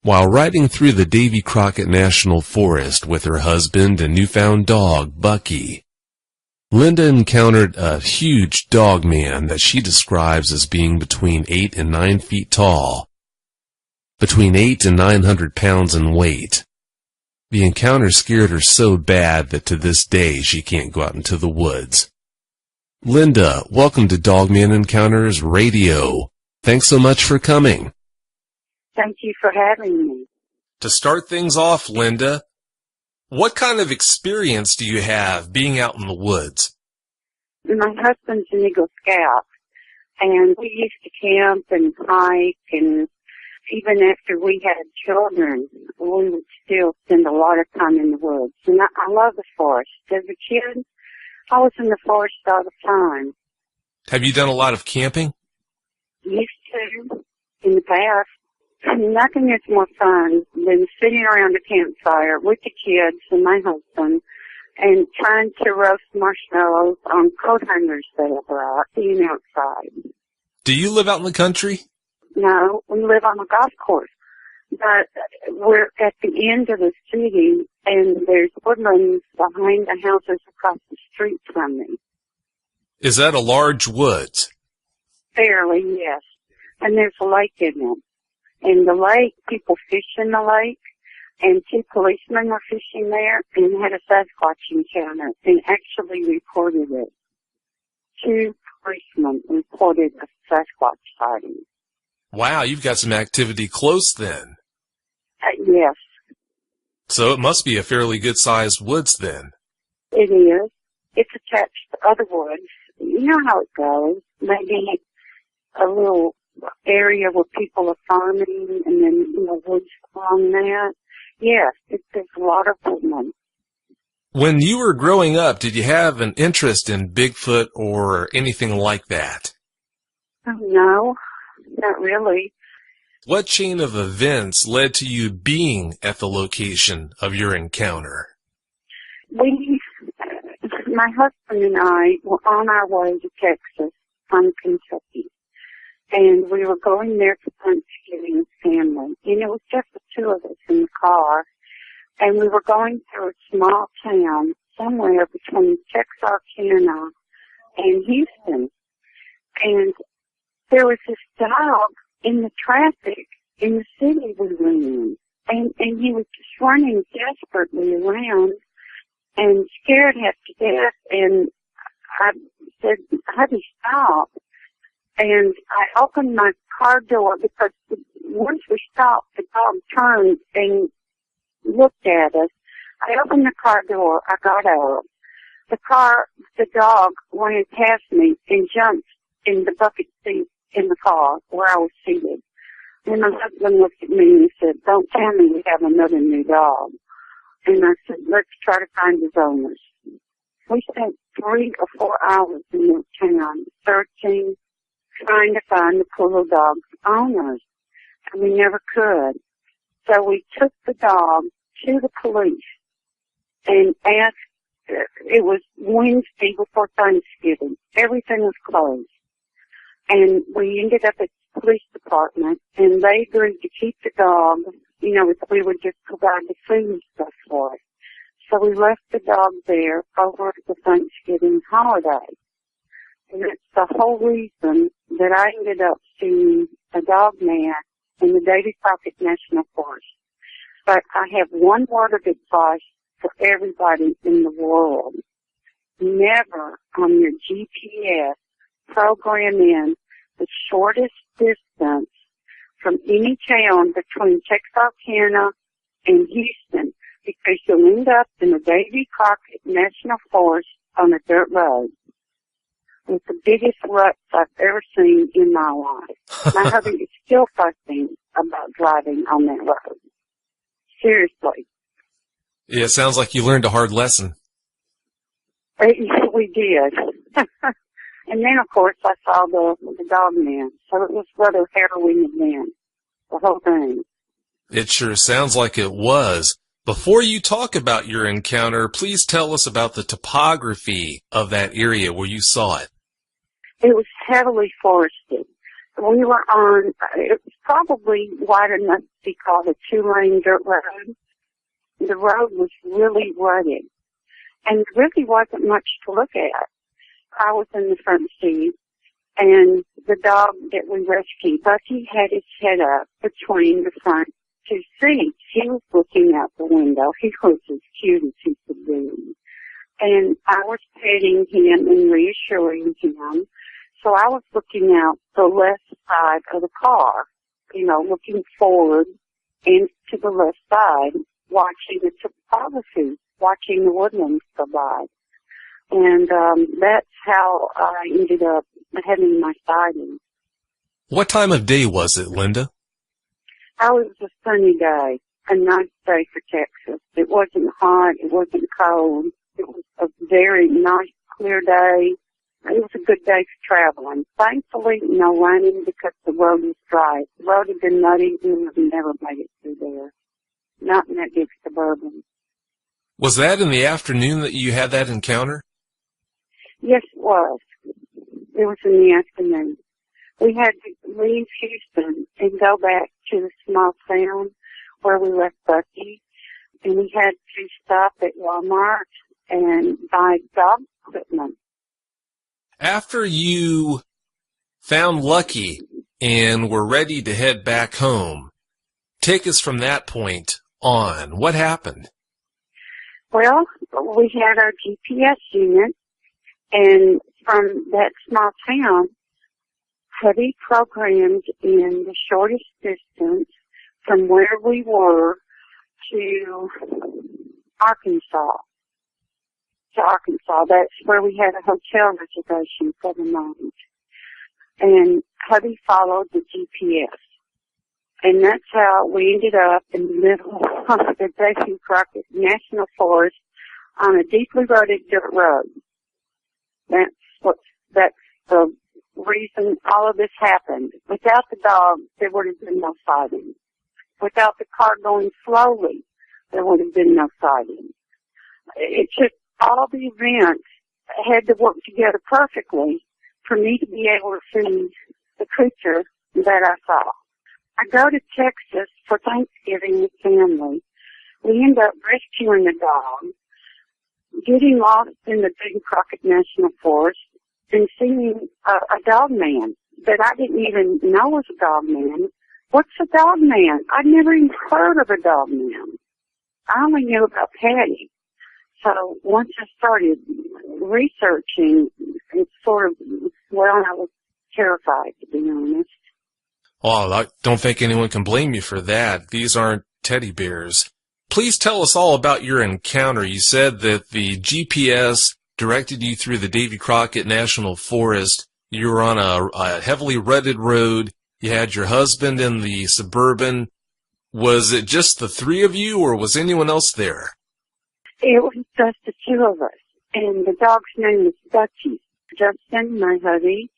While riding through the Davy Crockett National Forest with her husband and newfound dog, Bucky, Linda encountered a huge dog man that she describes as being between 8 and 9 feet tall, between 8 and 900 pounds in weight. The encounter scared her so bad that to this day she can't go out into the woods. Linda, welcome to Dogman Encounters Radio. Thanks so much for coming. Thank you for having me. To start things off, Linda, what kind of experience do you have being out in the woods? My husband's an Eagle Scout, and we used to camp and hike, and even after we had children, we would still spend a lot of time in the woods. And I love the forest. As a kid, I was in the forest all the time. Have you done a lot of camping? Used to, in the past. Nothing is more fun than sitting around a campfire with the kids and my husband and trying to roast marshmallows on coat hangers that I brought, being outside. Do you live out in the country? No, we live on a golf course, but we're at the end of the city, and there's woodlands behind the houses across the street from me. Is that a large woods? Fairly, yes. And there's a lake in it. In the lake, people fish in the lake, and 2 policemen were fishing there and had a Sasquatch encounter and actually reported it. 2 policemen reported a Sasquatch sighting. Wow, you've got some activity close then. Yes. So it must be a fairly good-sized woods then. It is. It's attached to other woods. You know how it goes. Maybe a little area where people are farming and then, woods along that. Yes, there's a lot of woodland. When you were growing up, did you have an interest in Bigfoot or anything like that? Oh, no, not really. What chain of events led to you being at the location of your encounter? My husband and I were on our way to Texas from Kentucky. And we were going there for Thanksgiving with family. It was just the 2 of us in the car. And we were going through a small town somewhere between Texarkana and Houston. And there was this dog in the traffic in the city we were in. And he was just running desperately around and scared half to death. And I said, "Honey, stop." And I opened my car door because once we stopped, the dog turned and looked at us. I opened the car door. I got out. The dog ran past me and jumped in the bucket seat in the car where I was seated. And my husband looked at me and said, "Don't tell me we have another new dog." And I said, "Let's try to find his owners." We spent 3 or 4 hours in the town searching, trying to find the poor dog's owners, and we never could. So we took the dog to the police and asked, it was Wednesday before Thanksgiving. Everything was closed. And we ended up at the police department, and they agreed to keep the dog, if we would just provide the food and stuff for it. So we left the dog there over the Thanksgiving holiday. And that's the whole reason that I ended up seeing a dog man in the Davy Crockett National Forest. But I have one word of advice for everybody in the world. Never on your GPS program in the shortest distance from any town between Texarkana and Houston, because you'll end up in the Davy Crockett National Forest on a dirt road with the biggest ruts I've ever seen in my life. My husband is still fussing about driving on that road. Seriously. Yeah, it sounds like you learned a hard lesson. We did. And then, of course, I saw the dog man. So it was rather harrowing event, the whole thing. It sure sounds like it was. Before you talk about your encounter, please tell us about the topography of that area where you saw it. It was heavily forested. We were on, it was probably wide enough to be called a two-lane dirt road. The road was really rugged, and there really wasn't much to look at. I was in the front seat, and the dog that we rescued, Bucky, had his head up between the front two seats. He was looking out the window. He was as cute as he could be. And I was petting him and reassuring him. So I was looking out the left side of the car, looking forward and to the left side, watching the topography, watching the woodlands go by. And that's how I ended up having my sighting. What time of day was it, Linda? It was a sunny day, a nice day for Texas. It wasn't hot, it wasn't cold. It was a very nice, clear day. It was a good day for traveling. Thankfully, no raining because the road was dry. If the road had been muddy, we would have never made it through there. Not in that big Suburban. Was that in the afternoon that you had that encounter? Yes, it was. It was in the afternoon. We had to leave Houston and go back to the small town where we left Bucky, and we had to stop at Walmart and buy dog equipment. After you found Lucky and were ready to head back home, take us from that point on. What happened? Well, we had our GPS unit, and from that small town, Hubby programmed in the shortest distance from where we were to Arkansas. That's where we had a hotel reservation for the night. And Hubby followed the GPS. And that's how we ended up in the middle of the Davy Crockett National Forest on a deeply rutted dirt road. That's the reason all of this happened. Without the dog, there would have been no sighting. Without the car going slowly, there would have been no sighting. It just, all the events had to work together perfectly for me to be able to see the creature that I saw. I go to Texas for Thanksgiving with family. We end up rescuing a dog, getting lost in the Big Crockett National Forest, and seeing a dog man that I didn't even know was a dog man. What's a dog man? I'd never even heard of a dog man. I only knew about Patty. So once I started researching, it sort of, I was terrified, to be honest. Well, I don't think anyone can blame you for that. These aren't teddy bears. Please tell us all about your encounter. You said that the GPS directed you through the Davy Crockett National Forest. You were on a heavily rutted road. You had your husband in the Suburban. Was it just the three of you, or was anyone else there? It was just the two of us, and the dog's name was Bucky. Justin, my hubby,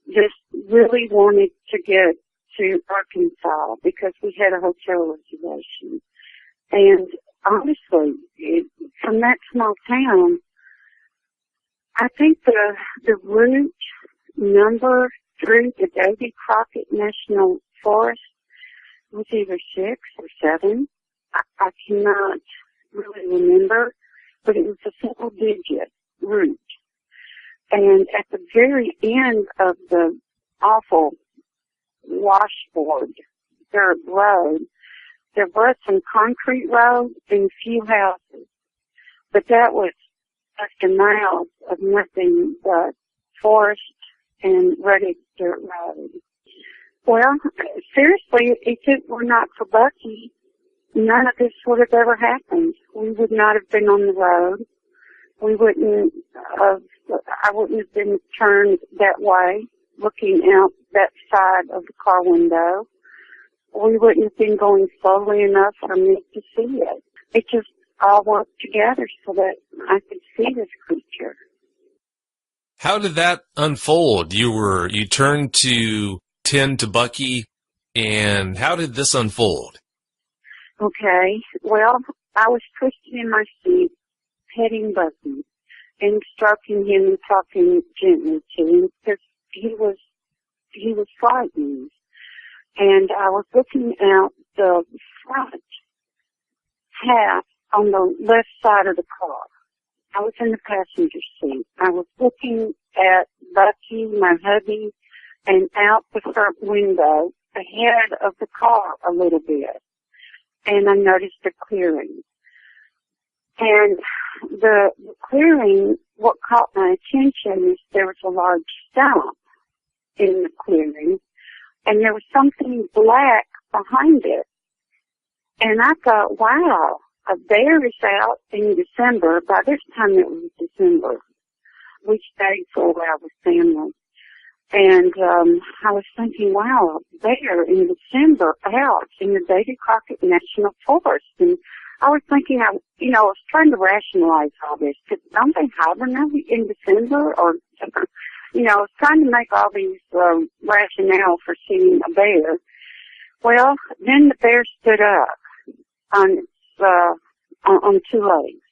just really wanted to get to Arkansas because we had a hotel reservation. And honestly, from that small town, I think the route number through the Davy Crockett National Forest was either 6 or 7. I cannot really remember, but it was a single-digit route. And at the very end of the awful washboard dirt road, there was some concrete road and a few houses. But that was after miles of nothing but forest and rutted dirt road. Well, seriously, if it were not for Bucky, none of this would have ever happened. We would not have been on the road. I wouldn't have been turned that way, looking out that side of the car window. We wouldn't have been going slowly enough for me to see it. It just all worked together so that I could see this creature. How did that unfold? You turned to tend to Bucky, and how did this unfold? Okay, well, I was twisted in my seat, petting Bucky, and stroking him and talking gently to him because he was he was frightened. And I was looking out the front half on the left side of the car. I was in the passenger seat. I was looking at Bucky, my hubby, and out the front window ahead of the car a little bit. And I noticed a clearing. And the clearing, what caught my attention is there was a large stump in the clearing, and there was something black behind it. And I thought, wow, a bear is out in December. By this time it was December. We stayed for a while with family. And I was thinking, wow, a bear in December out in the Davy Crockett National Forest. And I was thinking, I was trying to rationalize all this. Don't they hibernate in December? Or, I was trying to make all these rationale for seeing a bear. Well, then the bear stood up on two legs.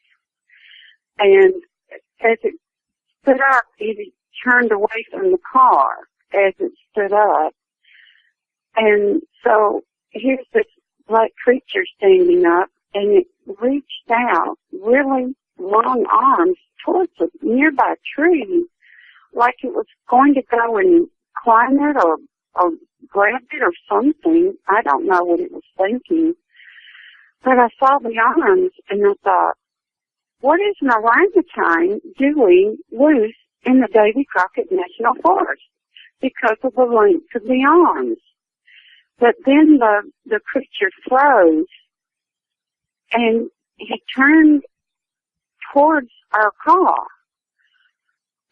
And as it stood up, it turned away from the car as it stood up. And so here's this black creature standing up, and it reached out really long arms towards a nearby tree like it was going to go and climb it or grab it or something. I don't know what it was thinking. But I saw the arms, and I thought, what is an orangutan doing loose in the Davy Crockett National Forest because of the length of the arms? But then the creature froze, and he turned towards our car,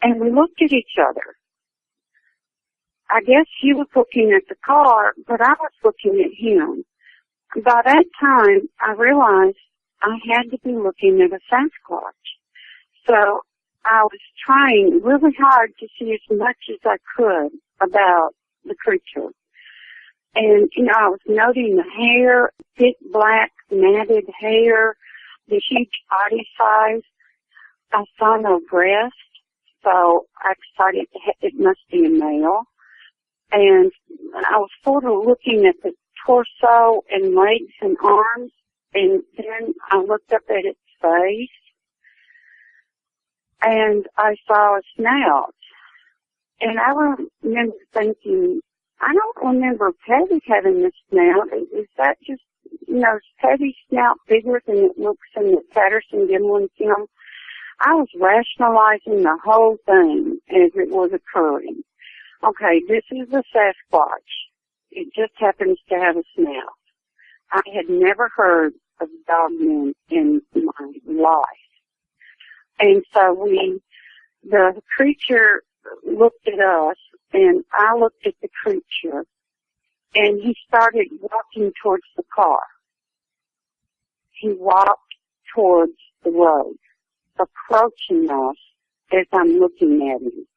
and we looked at each other. I guess he was looking at the car, but I was looking at him. By that time, I realized I had to be looking at a Sasquatch. So I was trying really hard to see as much as I could about the creature. And, I was noting the hair, thick black matted hair, the huge body size. I saw no breast, so I decided it must be a male. And I was sort of looking at the torso and legs and arms, and then I looked up at its face, and I saw a snout. And I remember thinking, I don't remember Patty having a snout. Is that just, is Patty's snout bigger than it looks in the Patterson-Gimlin film? I was rationalizing the whole thing as it was occurring. Okay, this is a Sasquatch. It just happens to have a snout. I had never heard of dogmen in my life. And so the creature looked at us, and I looked at the creature, and he started walking towards the car. He walked towards the road, approaching us as I'm looking at him.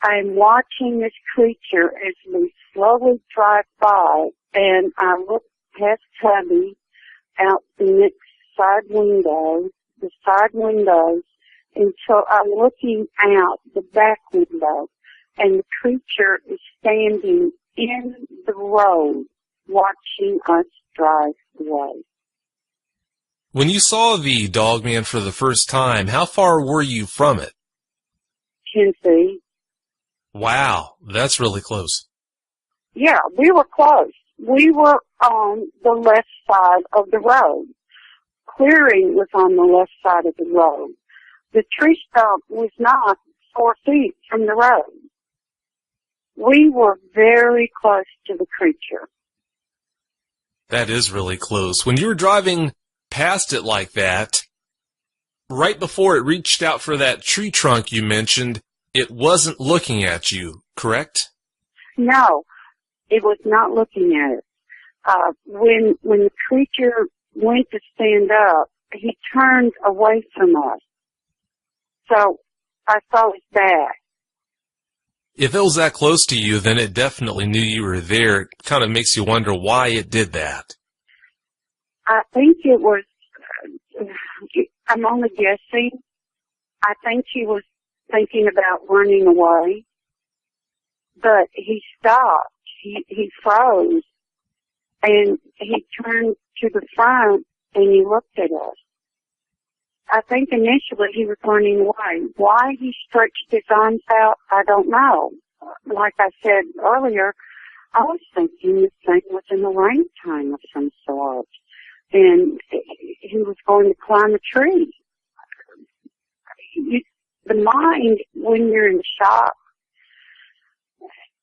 I'm watching this creature as we slowly drive by, and I look past Hubby out the next the side windows, until I'm looking out the back window, and the creature is standing in the road watching us drive away. When you saw the dogman for the first time, how far were you from it? 10 feet. Wow, that's really close. Yeah, we were close. We were on the left side of the road. Clearing was on the left side of the road. The tree stump was not 4 feet from the road. We were very close to the creature. That is really close. When you were driving past it like that, right before it reached out for that tree trunk you mentioned, it wasn't looking at you, correct? No, it was not looking at it. When the creature went to stand up, he turned away from us. So I saw his back. If it was that close to you, then it definitely knew you were there. It kind of makes you wonder why it did that. I think it was, I'm only guessing. I think he was thinking about running away. but he stopped. He froze, and he turned to the front, and he looked at us. I think initially he was running away. Why he stretched his arms out, I don't know. Like I said earlier, I was thinking this thing was an orangutan of some sort, and he was going to climb a tree. The mind, when you're in shock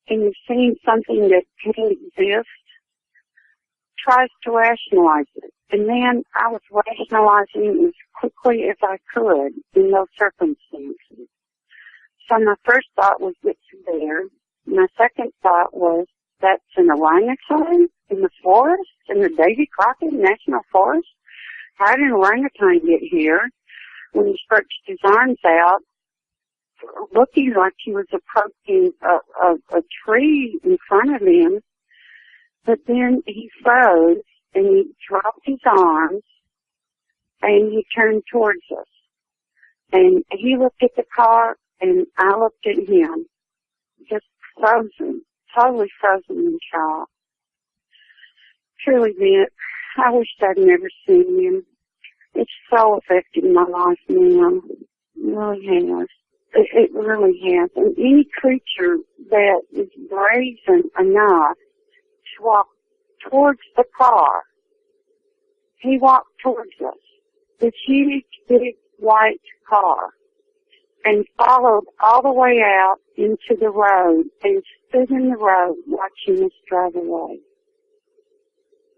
and you're seeing something that can't exist, tries to rationalize it. And then I was rationalizing as quickly as I could in those circumstances. So my first thought was, it's a bear. My second thought was, that's an orangutan in the forest, in the Davy Crockett National Forest? How did an orangutan get here? When he stretched his arms out, looking like he was approaching a tree in front of him, but then he froze and he dropped his arms and he turned towards us. And he looked at the car and I looked at him, just frozen, totally frozen in shock. Truly, Vic, I wished I'd never seen him. It's so affected my life now. It really has. It really has. And any creature that is brazen enough to walk towards the car, he walked towards us, this huge, big, white car, and followed all the way out into the road and stood in the road watching us drive away.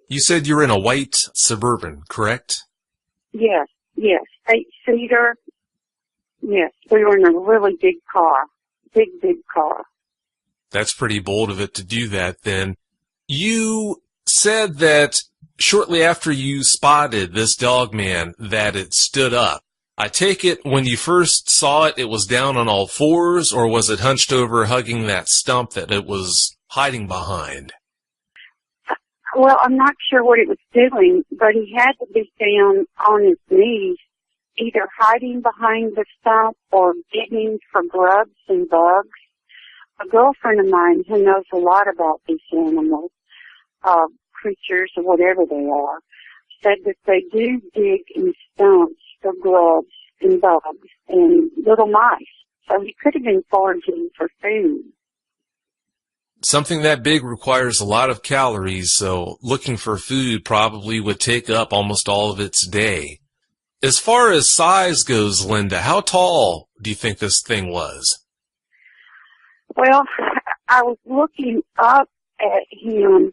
You said you were in a white Suburban, correct? Yes. 8-seater. Yes, we were in a really big car. Big car. That's pretty bold of it to do that then. You said that shortly after you spotted this dog man that it stood up. I take it when you first saw it, it was down on all fours, or was it hunched over hugging that stump that it was hiding behind? Well, I'm not sure what it was doing, but he had to be down on his knees, either hiding behind the stump or digging for grubs and bugs. A girlfriend of mine who knows a lot about these animals, creatures or whatever they are, said that they do dig in stumps for grubs and bugs and little mice. So he could have been foraging for food. Something that big requires a lot of calories, so looking for food probably would take up almost all of its day. As far as size goes, Linda, how tall do you think this thing was? Well, I was looking up at him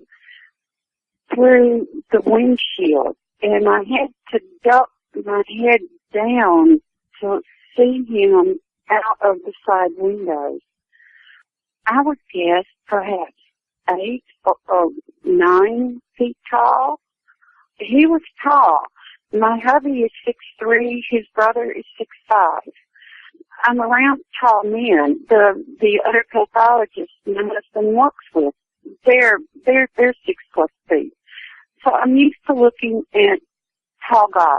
through the windshield, and I had to duck my head down to see him out of the side windows. I would guess perhaps 8 or 9 feet tall. He was tall. My hubby is 6'3", his brother is 6'5". I'm around tall men. The other pathologists my husband works with, they're 6+ feet. So I'm used to looking at tall guys.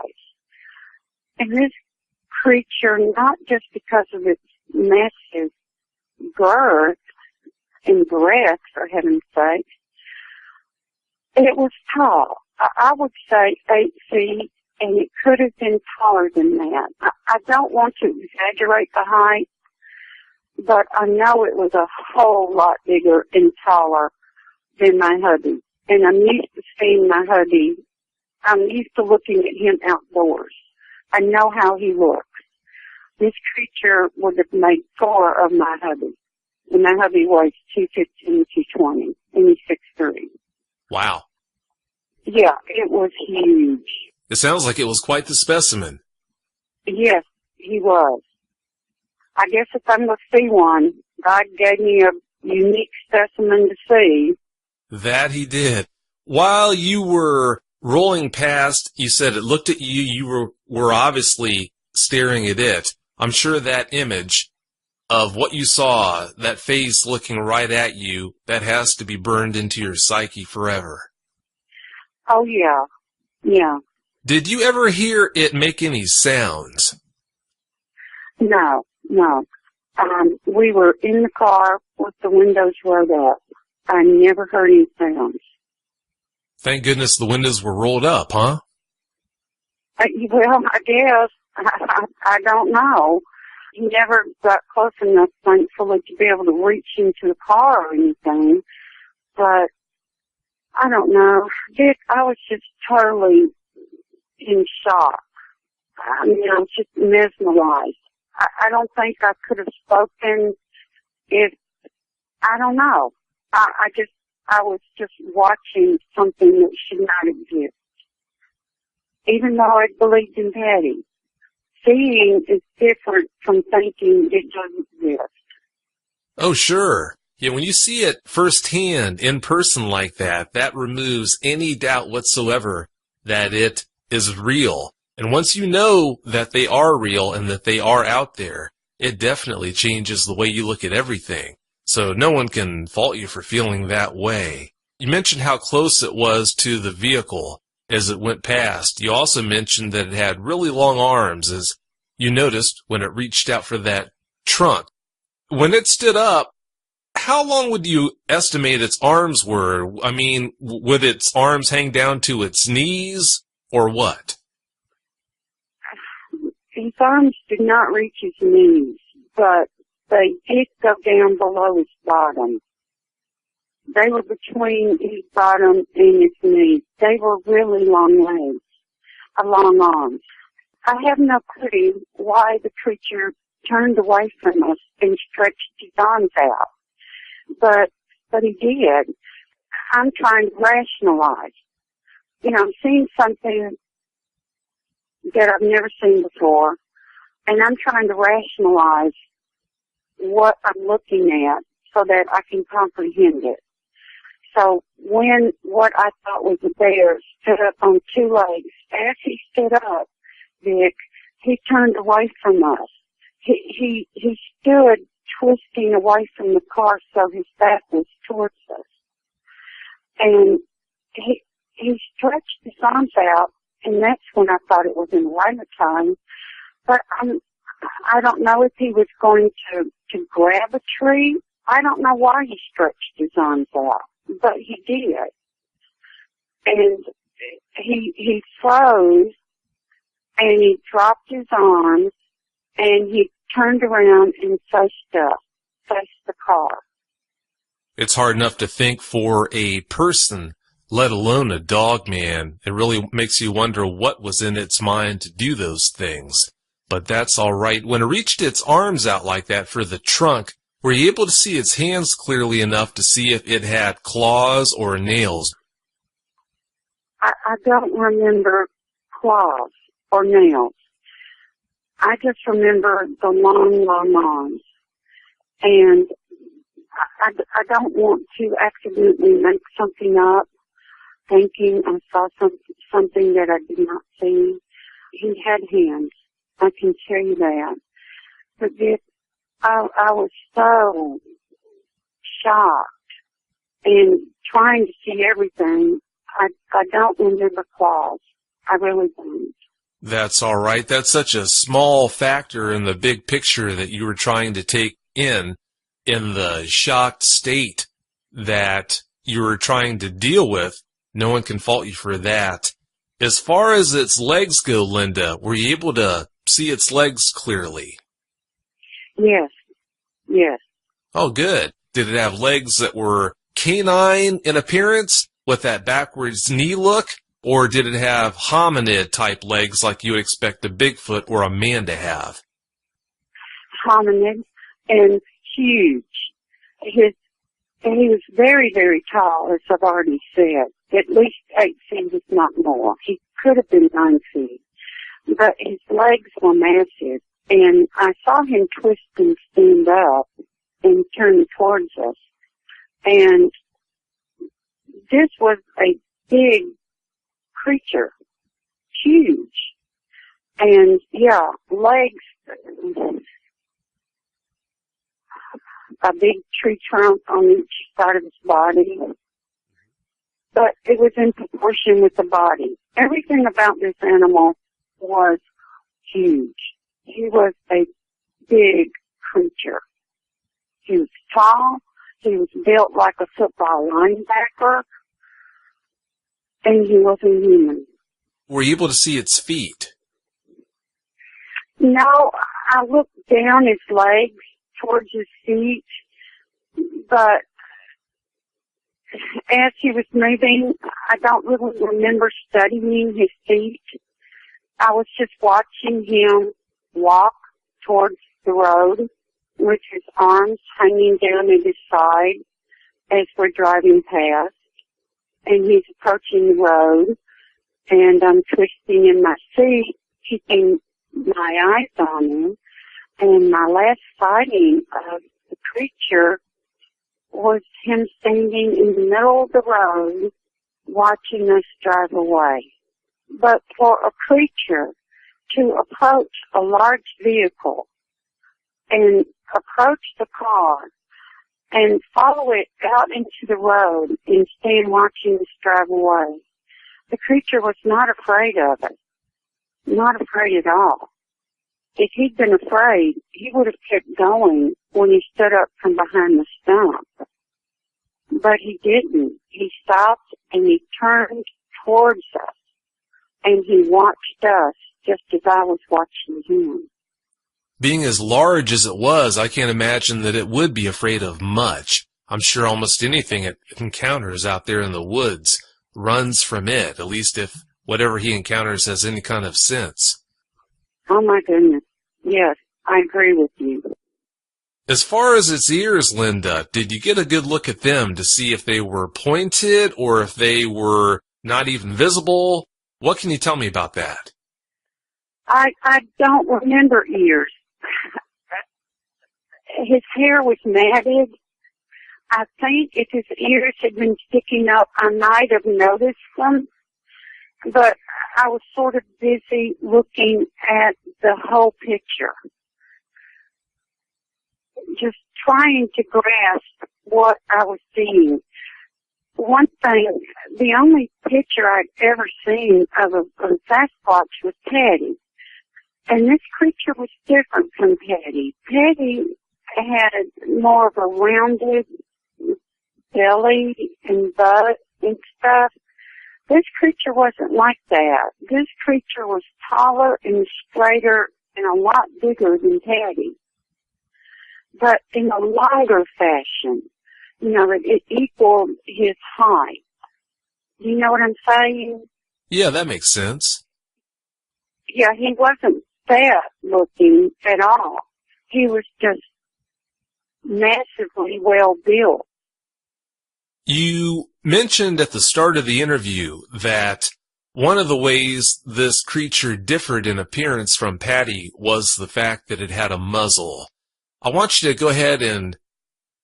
And this creature, not just because of its massive girth and breadth, for heaven's sake, it was tall. I would say 8 feet, and it could have been taller than that. I don't want to exaggerate the height, but I know it was a whole lot bigger and taller than my hubby. And I'm used to seeing my hubby. I'm used to looking at him outdoors. I know how he looks. This creature would have made 4 of my hubby. And my hubby weighs 215, 220, and he's 6'3". Wow. Yeah, it was huge. It sounds like it was quite the specimen. Yes, he was. I guess if I'm going to see one, God gave me a unique specimen to see. That he did. While you were rolling past, you said it looked at you, you were obviously staring at it. I'm sure that image of what you saw, that face looking right at you, that has to be burned into your psyche forever. Oh, yeah. Yeah. Did you ever hear it make any sounds? No. We were in the car with the windows rolled up. I never heard any sounds. Thank goodness the windows were rolled up, huh? Well, I guess. I don't know. He never got close enough, thankfully, to be able to reach into the car or anything. But I don't know. Dick, I was just totally in shock. I mean, I was just mesmerized. I don't think I could have spoken if, I don't know. I was just watching something that should not exist. Even though I believed in Patty. Seeing is different from thinking it doesn't exist. Oh, sure. Yeah, when you see it firsthand, in person like that, that removes any doubt whatsoever that it is real. And once you know that they are real and that they are out there, it definitely changes the way you look at everything. So no one can fault you for feeling that way. You mentioned how close it was to the vehicle as it went past. You also mentioned that it had really long arms, as you noticed when it reached out for that trunk. When it stood up, how long would you estimate its arms were? I mean, would its arms hang down to its knees, or what? His arms did not reach his knees, but they did go down below his bottom. They were between his bottom and his knees. They were really long legs, long arms. I have no clue why the creature turned away from us and stretched his arms out. But he did. I'm trying to rationalize. You know, I'm seeing something that I've never seen before, and I'm trying to rationalize what I'm looking at so that I can comprehend it. So when what I thought was a bear stood up on two legs, as he stood up, Vic, he turned away from us. He stood twisting away from the car so his back was towards us. And he stretched his arms out, and that's when I thought it was in wintertime. But I don't know if he was going to grab a tree. I don't know why he stretched his arms out, but he did. And he froze, and he dropped his arms, and he turned around and faced the car. It's hard enough to think for a person, let alone a dog, man. It really makes you wonder what was in its mind to do those things. But that's all right. When it reached its arms out like that for the trunk, were you able to see its hands clearly enough to see if it had claws or nails? I don't remember claws or nails. I just remember the long, long arms. And I don't want to accidentally make something up, thinking I saw something that I did not see. He had hands. I can tell you that. But I was so shocked and trying to see everything. I don't remember claws. I really don't. That's all right. That's such a small factor in the big picture that you were trying to take in the shocked state that you were trying to deal with. No one can fault you for that. As far as its legs go, Linda, were you able to see its legs clearly? Yes. Yes. Oh, good. Did it have legs that were canine in appearance with that backwards knee look? Or did it have hominid-type legs like you would expect a Bigfoot or a man to have? Hominid and huge. He was very, very tall, as I've already said. At least 8 feet, if not more. He could have been 9 feet. But his legs were massive. And I saw him twist and stand up and turn towards us. And this was a big creature. Huge. And, yeah, legs, a big tree trunk on each side of his body. But it was in proportion with the body. Everything about this animal was huge. He was a big creature. He was tall. He was built like a football linebacker. And he wasn't human. Were you able to see its feet? No, I looked down his legs towards his feet, but as he was moving, I don't really remember studying his feet. I was just watching him walk towards the road with his arms hanging down at his side as we're driving past. And he's approaching the road, and I'm twisting in my seat, keeping my eyes on him. And my last sighting of the creature was him standing in the middle of the road watching us drive away. But for a creature to approach a large vehicle and approach the car and follow it out into the road and stand watching us drive away, the creature was not afraid of it. Not afraid at all. If he'd been afraid, he would have kept going when he stood up from behind the stump. But he didn't. He stopped and he turned towards us. And he watched us just as I was watching him. Being as large as it was, I can't imagine that it would be afraid of much. I'm sure almost anything it encounters out there in the woods runs from it, at least if whatever he encounters has any kind of sense. Oh my goodness. Yes, I agree with you. As far as its ears, Linda, did you get a good look at them to see if they were pointed or if they were not even visible? What can you tell me about that? I don't remember ears. His hair was matted. I think if his ears had been sticking up, I might have noticed them. But I was sort of busy looking at the whole picture, just trying to grasp what I was seeing. One thing, the only picture I'd ever seen of a Sasquatch was Patty. And this creature was different from Patty. Patty had more of a rounded belly and butt and stuff. This creature wasn't like that. This creature was taller and straighter and a lot bigger than Patty. But in a lighter fashion. You know, it equaled his height. Do you know what I'm saying? Yeah, that makes sense. Yeah, he wasn't fat looking at all. He was just massively well built. You mentioned at the start of the interview that one of the ways this creature differed in appearance from Patty was the fact that it had a muzzle. I want you to go ahead and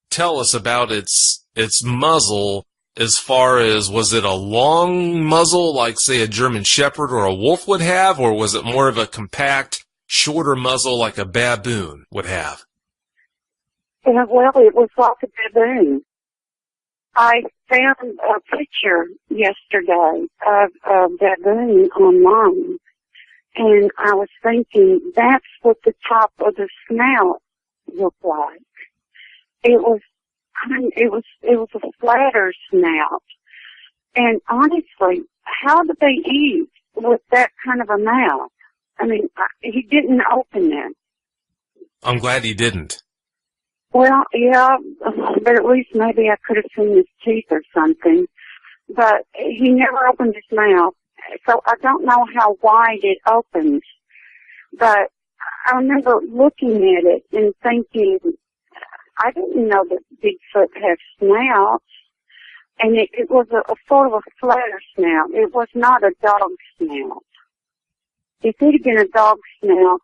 tell us about its muzzle as far as, was it a long muzzle like, say, a German Shepherd or a wolf would have, or was it more of a compact, shorter muzzle like a baboon would have? Well, it was like a baboon. I found a picture yesterday of a baboon online, and I was thinking that's what the top of the snout looked like. It was a flatter snout. And honestly, how do they eat with that kind of a mouth? I mean, he didn't open it. I'm glad he didn't. Well, yeah, but at least maybe I could have seen his teeth or something. But he never opened his mouth, so I don't know how wide it opens. But I remember looking at it and thinking, I didn't know that Bigfoot had snouts, and it was a sort of a flatter snout. It was not a dog snout. If it had been a dog snout,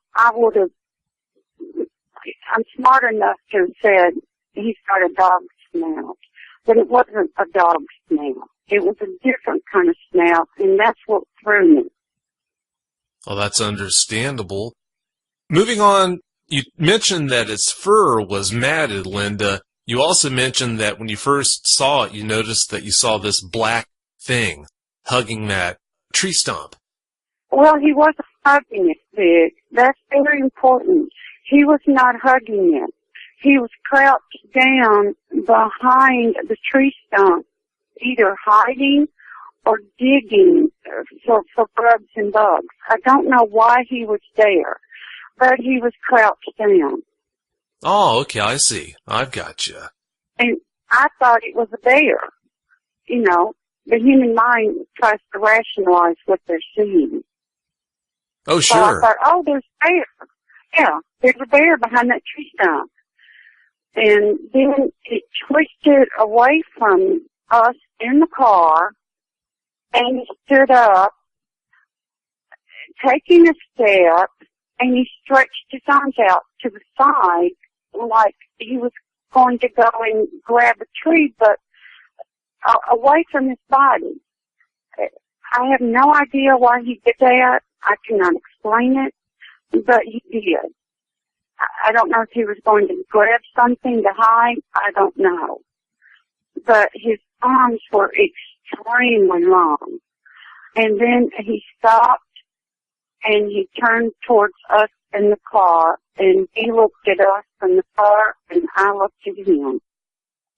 I'm smart enough to have said he's got a dog snout, but it wasn't a dog snout. It was a different kind of snout, and that's what threw me. Well, that's understandable. Moving on, you mentioned that its fur was matted, Linda. You also mentioned that when you first saw it, you noticed that you saw this black thing hugging that tree stump. Well, he wasn't hugging it, Big. That's very important. He was not hugging it. he was crouched down behind the tree stump, either hiding or digging for grubs and bugs. I don't know why he was there, but he was crouched down. Oh, okay, I see. I've got you. And I thought it was a bear. You know, the human mind tries to rationalize what they're seeing. Oh, So sure. I thought, oh, there's a bear. Yeah, there's a bear behind that tree stump. And then it twisted away from us in the car, and he stood up, taking a step, and he stretched his arms out to the side like he was going to go and grab a tree, but away from his body. I have no idea why he did that. I cannot explain it, but he did. I don't know if he was going to grab something to hide. I don't know. But his arms were extremely long. And then he stopped and he turned towards us in the car, and he looked at us in the car and I looked at him.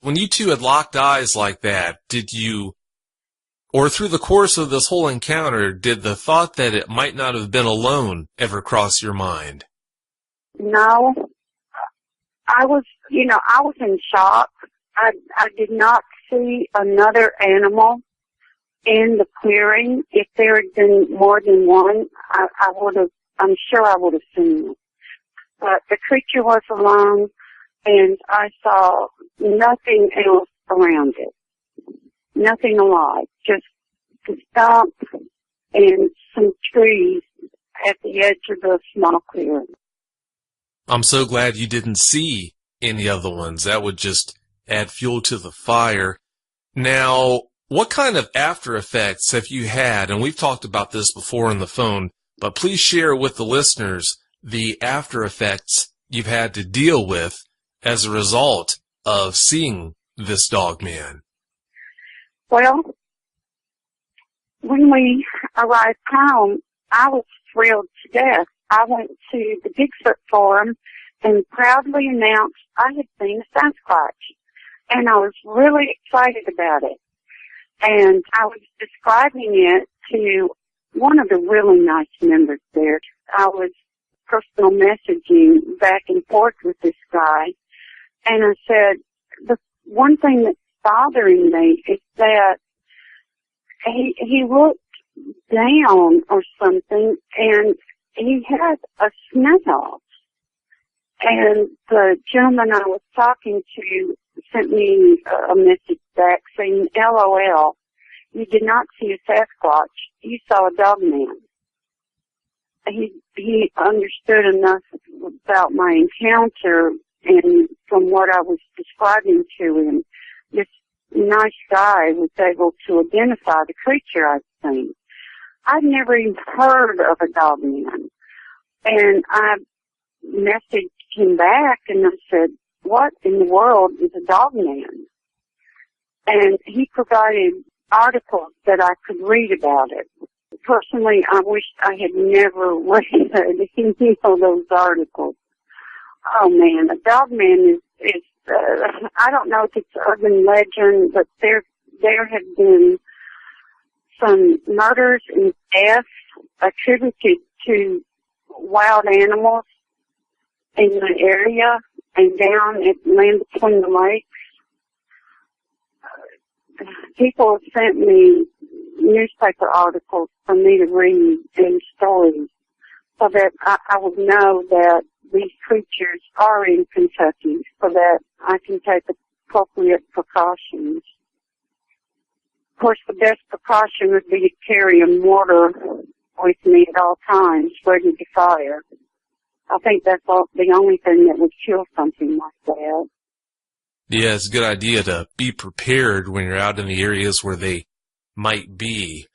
When you two had locked eyes like that, did you, or through the course of this whole encounter, did the thought that it might not have been alone ever cross your mind? No. I was in shock. I did not see another animal in the clearing. If there had been more than one, I'm sure I would have seen it. But the creature was alone, and I saw nothing else around it. Nothing alive. Just the stump and some trees at the edge of the small clearing. I'm so glad you didn't see any other ones. That would just add fuel to the fire. Now, what kind of after effects have you had? And we've talked about this before on the phone, but please share with the listeners the after effects you've had to deal with as a result of seeing this dog man. Well, when we arrived home, I was thrilled to death. I went to the Bigfoot forum and proudly announced I had seen a Sasquatch. And I was really excited about it. And I was describing it to one of the really nice members there. I was personal messaging back and forth with this guy. And I said, the one thing that's bothering me is that he looked down or something, and he had a smell. And the gentleman I was talking to sent me a message back saying, LOL, you did not see a Sasquatch, you saw a dog man. He understood enough about my encounter, and from what I was describing to him, this nice guy was able to identify the creature I'd seen. I'd never even heard of a dog man. And I messaged him back and I said, what in the world is a dog man? And he provided articles that I could read about it. Personally, I wish I had never read any of those articles. Oh man, a dog man is I don't know if it's urban legend, but there have been some murders and deaths attributed to wild animals in the area and down at Land Between the Lakes. People have sent me newspaper articles for me to read and stories so that I would know that these creatures are in Kentucky, so that I can take appropriate precautions. Of course, the best precaution would be to carry a mortar with me at all times, ready to fire. I think that's the only thing that would kill something like that. Yeah, it's a good idea to be prepared when you're out in the areas where they might be.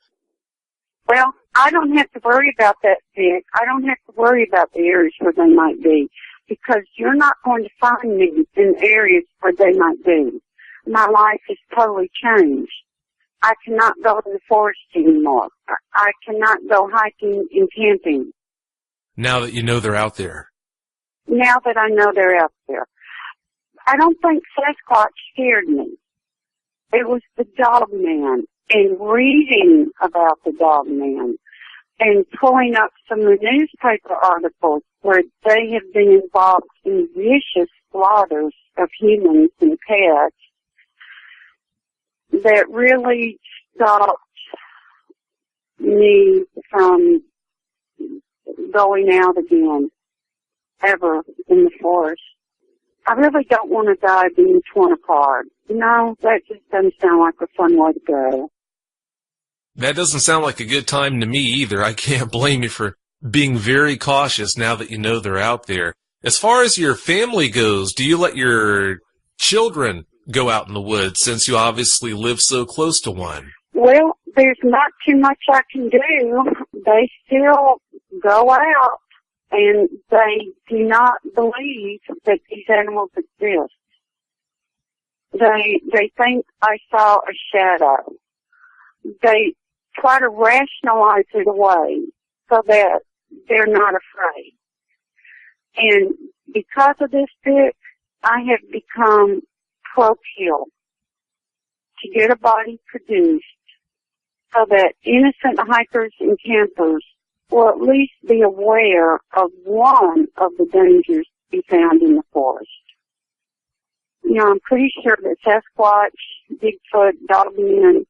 Well, I don't have to worry about that, Dick. I don't have to worry about the areas where they might be, because you're not going to find me in areas where they might be. My life is totally changed. I cannot go in the forest anymore. I cannot go hiking and camping. Now that you know they're out there. Now that I know they're out there. I don't think Sasquatch scared me. It was the dog man and reading about the dog man and pulling up some of the newspaper articles where they have been involved in vicious slaughters of humans and pets that really stopped me from going out again ever in the forest. I really don't want to die being torn apart. No, that just doesn't sound like a fun way to go. That doesn't sound like a good time to me either. I can't blame you for being very cautious now that you know they're out there. As far as your family goes, do you let your children go out in the woods since you obviously live so close to one? Well, there's not too much I can do. They still go out, and they do not believe that these animals exist. They think I saw a shadow. They try to rationalize it away so that they're not afraid. And because of this book, I have become pro-kill to get a body produced so that innocent hikers and campers will at least be aware of one of the dangers to be found in the forest. You know, I'm pretty sure that Sasquatch, Bigfoot, dogmen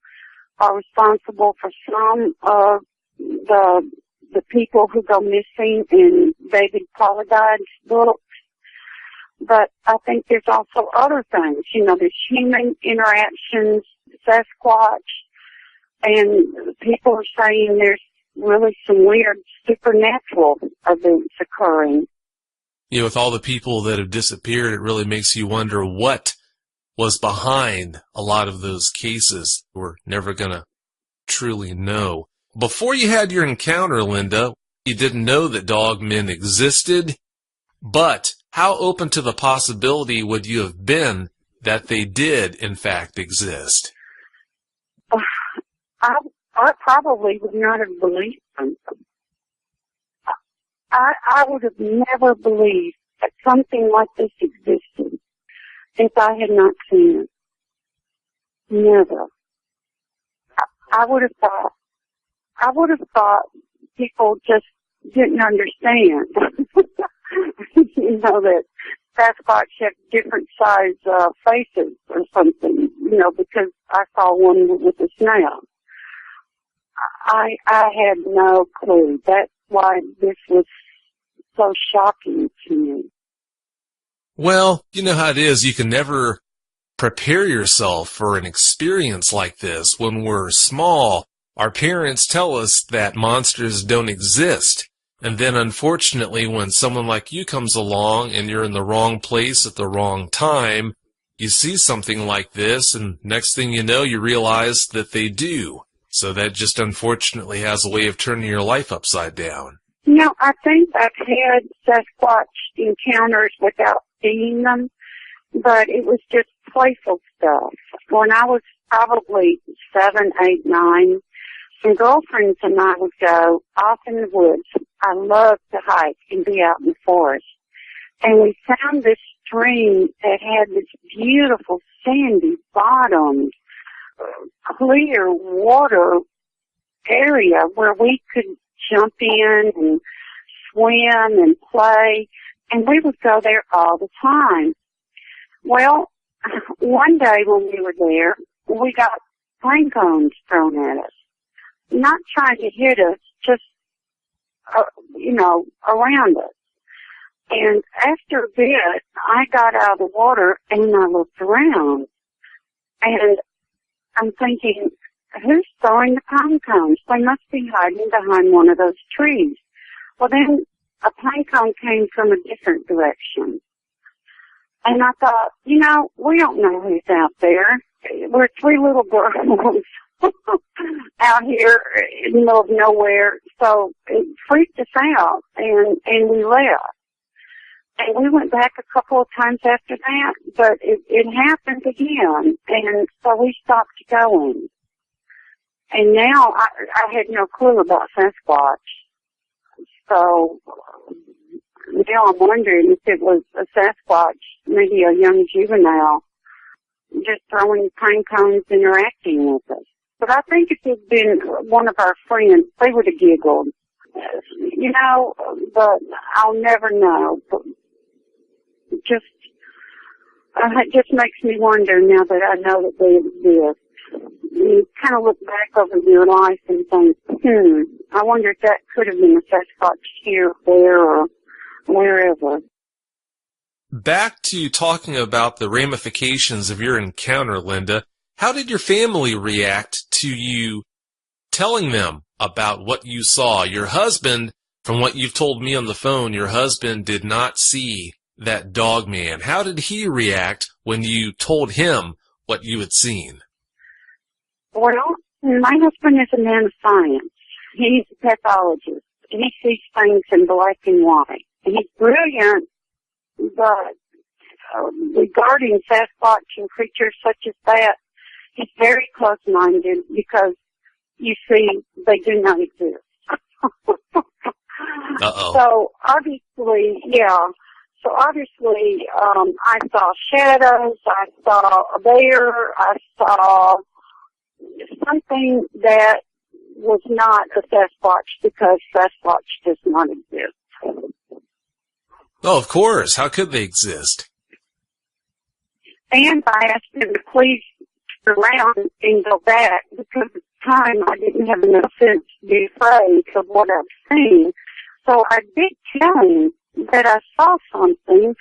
are responsible for some of the people who go missing in David Paulides' books. But I think there's also other things. You know, there's human interactions, Sasquatch, and people are saying there's really some weird supernatural events occurring. You know, with all the people that have disappeared, it really makes you wonder what was behind a lot of those cases. We're never going to truly know. Before you had your encounter, Linda, you didn't know that dogmen existed, but how open to the possibility would you have been that they did, in fact, exist? I probably would not have believed them. I would have never believed that something like this existed if I had not seen it. Never. I would have thought people just didn't understand. You know, that Sasquatch have different size faces or something, you know, because I saw one with a snout. I had no clue. That's why this was so shocking to me. Well, you know how it is. You can never prepare yourself for an experience like this. When we're small, our parents tell us that monsters don't exist. And then, unfortunately, when someone like you comes along and you're in the wrong place at the wrong time, you see something like this, and next thing you know, you realize that they do. So that just unfortunately has a way of turning your life upside down. You know, I think I've had Sasquatch encounters without seeing them, but it was just playful stuff. When I was probably 7, 8, 9, some girlfriends and I would go off in the woods. I love to hike and be out in the forest. And we found this stream that had this beautiful sandy bottom, clear water area where we could jump in and swim and play, and we would go there all the time. Well, one day when we were there, we got pine cones thrown at us. Not trying to hit us, just, you know, around us. And after a bit, I got out of the water and I looked around. And I'm thinking, who's throwing the pine cones? They must be hiding behind one of those trees. Well, then a pine cone came from a different direction. And I thought, you know, we don't know who's out there. We're 3 little girls out here in the middle of nowhere. So it freaked us out, and we left. And we went back a couple of times after that, but it happened again, and so we stopped going. And now I had no clue about Sasquatch. So now I'm wondering if it was a Sasquatch, maybe a young juvenile, just throwing pine cones, interacting with us. But I think if it had been one of our friends, they would have giggled. You know, but I'll never know. But it just makes me wonder now that I know that they exist. You kind of look back over your life and think, I wonder if that could have been a Sasquatch here, there, or wherever. Back to talking about the ramifications of your encounter, Linda. How did your family react to you telling them about what you saw? Your husband, from what you've told me on the phone, your husband did not see that dog man. How did he react when you told him what you had seen? Well, my husband is a man of science. He's a pathologist. He sees things in black and white. He's brilliant, but regarding Sasquatch and creatures such as that, he's very close-minded because, you see, they do not exist. Uh-oh. So, obviously, I saw shadows, I saw a bear, I saw something that was not a Sasquatch because Sasquatch does not exist. Oh, of course. How could they exist? And I asked him to please turn around and go back because at the time I didn't have enough sense to be afraid of what I've seen. So I did tell him that I saw something,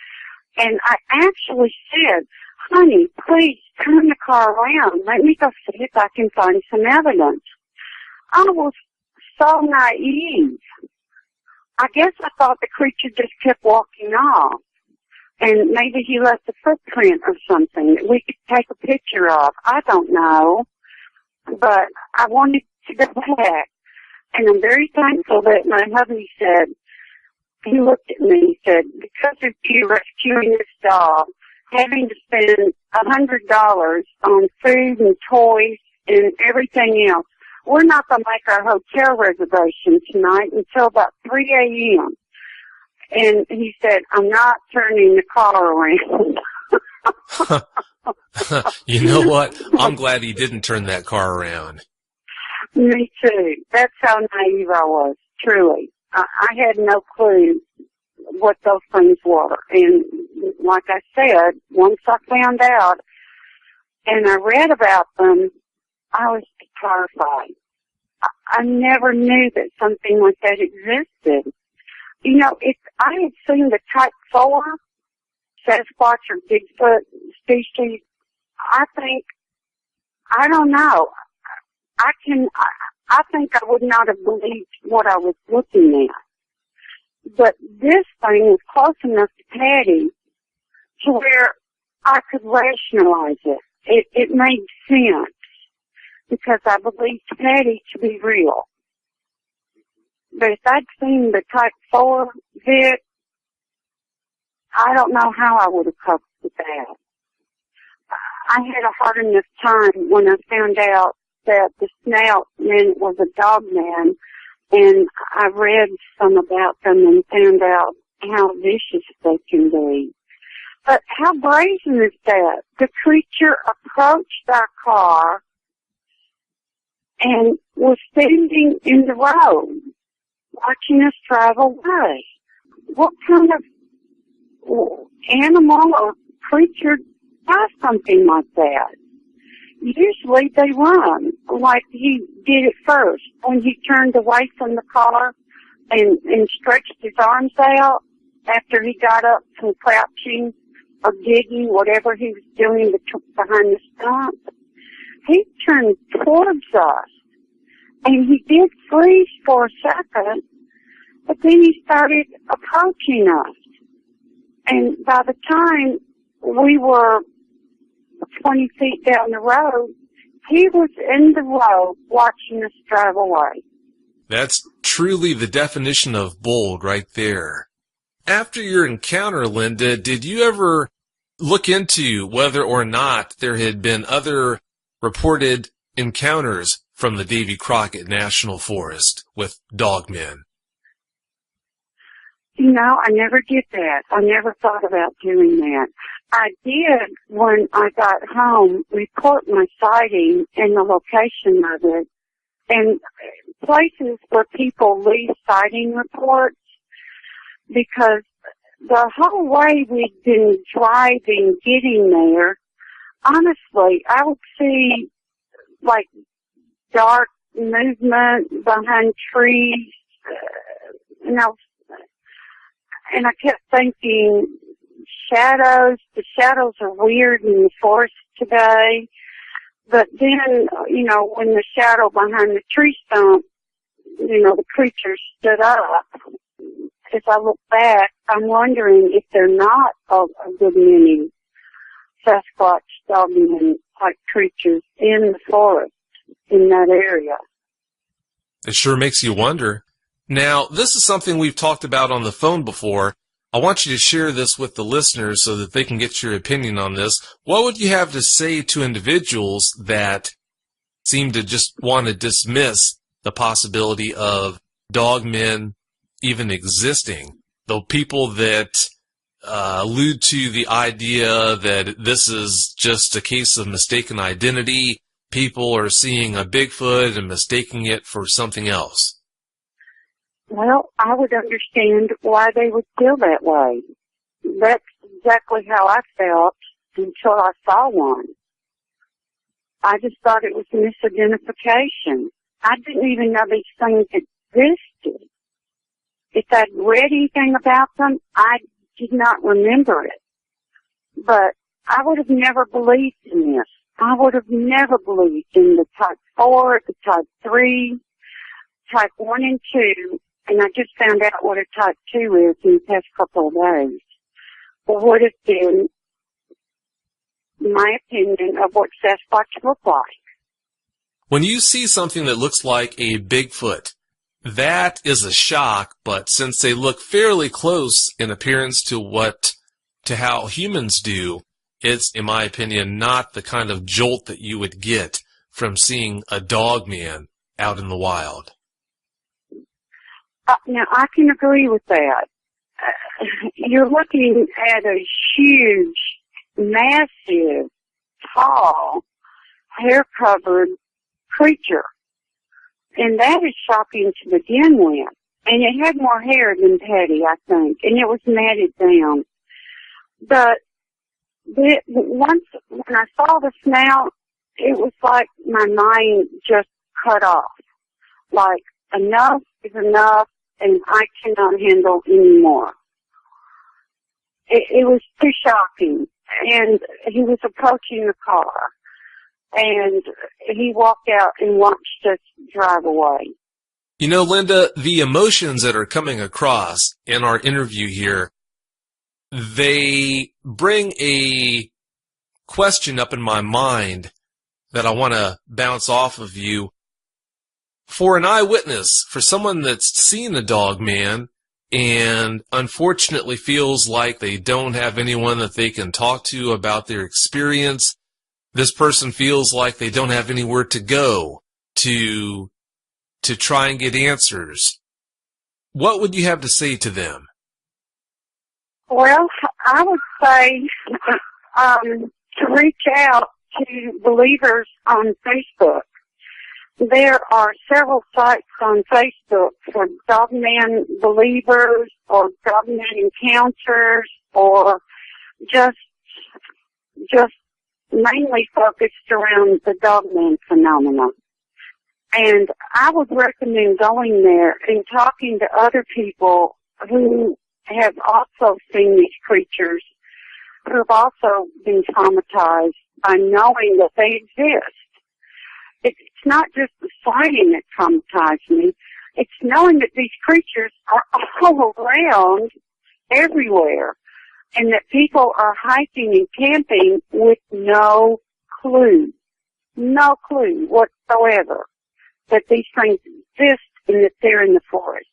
and I actually said, honey, please turn the car around. Let me go see if I can find some evidence. I was so naive. I guess I thought the creature just kept walking off. And maybe he left a footprint or something that we could take a picture of. I don't know. But I wanted to go back. And I'm very thankful that my hubby said, he looked at me and said, because of you rescuing this dog, having to spend $100 on food and toys and everything else, we're not going to make our hotel reservation tonight until about 3 a.m. And he said, I'm not turning the car around. You know what? I'm glad he didn't turn that car around. Me too. That's how naive I was, truly. I had no clue what those things were. And like I said, once I found out and I read about them, I was terrified. I never knew that something like that existed. You know, if I had seen the type 4 Sasquatch or Bigfoot species, I don't know. I think I would not have believed what I was looking at. But this thing was close enough to Patty to where I could rationalize it. It made sense because I believed Patty to be real. But if I'd seen the type 4 vid, I don't know how I would have coped with that. I had a hard enough time when I found out that the snout man was a dog man, and I read some about them and found out how vicious they can be. But how brazen is that? The creature approached our car and was standing in the road, watching us drive away. What kind of animal or creature does something like that? Usually they run, like he did at first, when he turned away from the car and stretched his arms out after he got up from crouching or digging, whatever he was doing behind the stump. He turned towards us, and he did freeze for a second, but then he started approaching us. And by the time we were 20 feet down the road, he was in the road watching us drive away. That's truly the definition of bold right there. After your encounter, Linda, did you ever look into whether or not there had been other reported encounters from the Davy Crockett National Forest with dogmen? You know, I never did that. I never thought about doing that. I did, when I got home, report my sighting and the location of it. And places where people leave sighting reports, because the whole way we'd been driving, getting there, honestly, I would see, like, dark movement behind trees, and I kept thinking, shadows, the shadows are weird in the forest today. But then, you know, when the shadow behind the tree stump, you know, the creature stood up. As I look back, I'm wondering if they're not a good many Sasquatch, Dogman type creatures in the forest in that area. It sure makes you wonder. Now, this is something we've talked about on the phone before. I want you to share this with the listeners so that they can get your opinion on this. What would you have to say to individuals that seem to just want to dismiss the possibility of dogmen even existing? The people that allude to the idea that this is just a case of mistaken identity, people are seeing a Bigfoot and mistaking it for something else. Well, I would understand why they would feel that way. That's exactly how I felt until I saw one. I just thought it was misidentification. I didn't even know these things existed. If I'd read anything about them, I did not remember it. But I would have never believed in this. I would have never believed in the type 4, the type 3, type 1 and 2, and I just found out what a type 2 is in the past couple of days. Would have been my opinion of what Sasquatch look like. When you see something that looks like a Bigfoot, that is a shock, but since they look fairly close in appearance to how humans do, it's, in my opinion, not the kind of jolt that you would get from seeing a dogman out in the wild. Now, I can agree with that. You're looking at a huge, massive, tall, hair-covered creature. And that is shocking to begin with. And it had more hair than Teddy, I think, and it was matted down. But once, when I saw the snout, it was like my mind just cut off. Like, enough is enough, and I cannot handle anymore. It was too shocking. And he was approaching the car, and he walked out and watched us drive away. You know, Linda, the emotions that are coming across in our interview here, they bring a question up in my mind that I want to bounce off of you. For an eyewitness, for someone that's seen a dog man and unfortunately feels like they don't have anyone that they can talk to about their experience, this person feels like they don't have anywhere to go to try and get answers. What would you have to say to them? Well, I would say to reach out to believers on Facebook. There are several sites on Facebook for dogman believers or dogman encounters, or just mainly focused around the dogman phenomenon. And I would recommend going there and talking to other people who have also seen these creatures, who have also been traumatized by knowing that they exist. It's not just the sighting that traumatized me. It's knowing that these creatures are all around, everywhere, and that people are hiking and camping with no clue whatsoever that these things exist and that they're in the forest.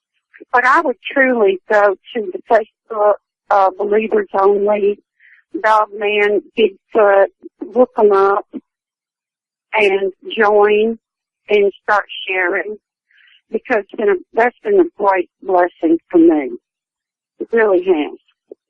But I would truly go to the Facebook Believers Only, Dogman, Bigfoot, look them up, and join and start sharing, because that's been a great blessing for me. It really has.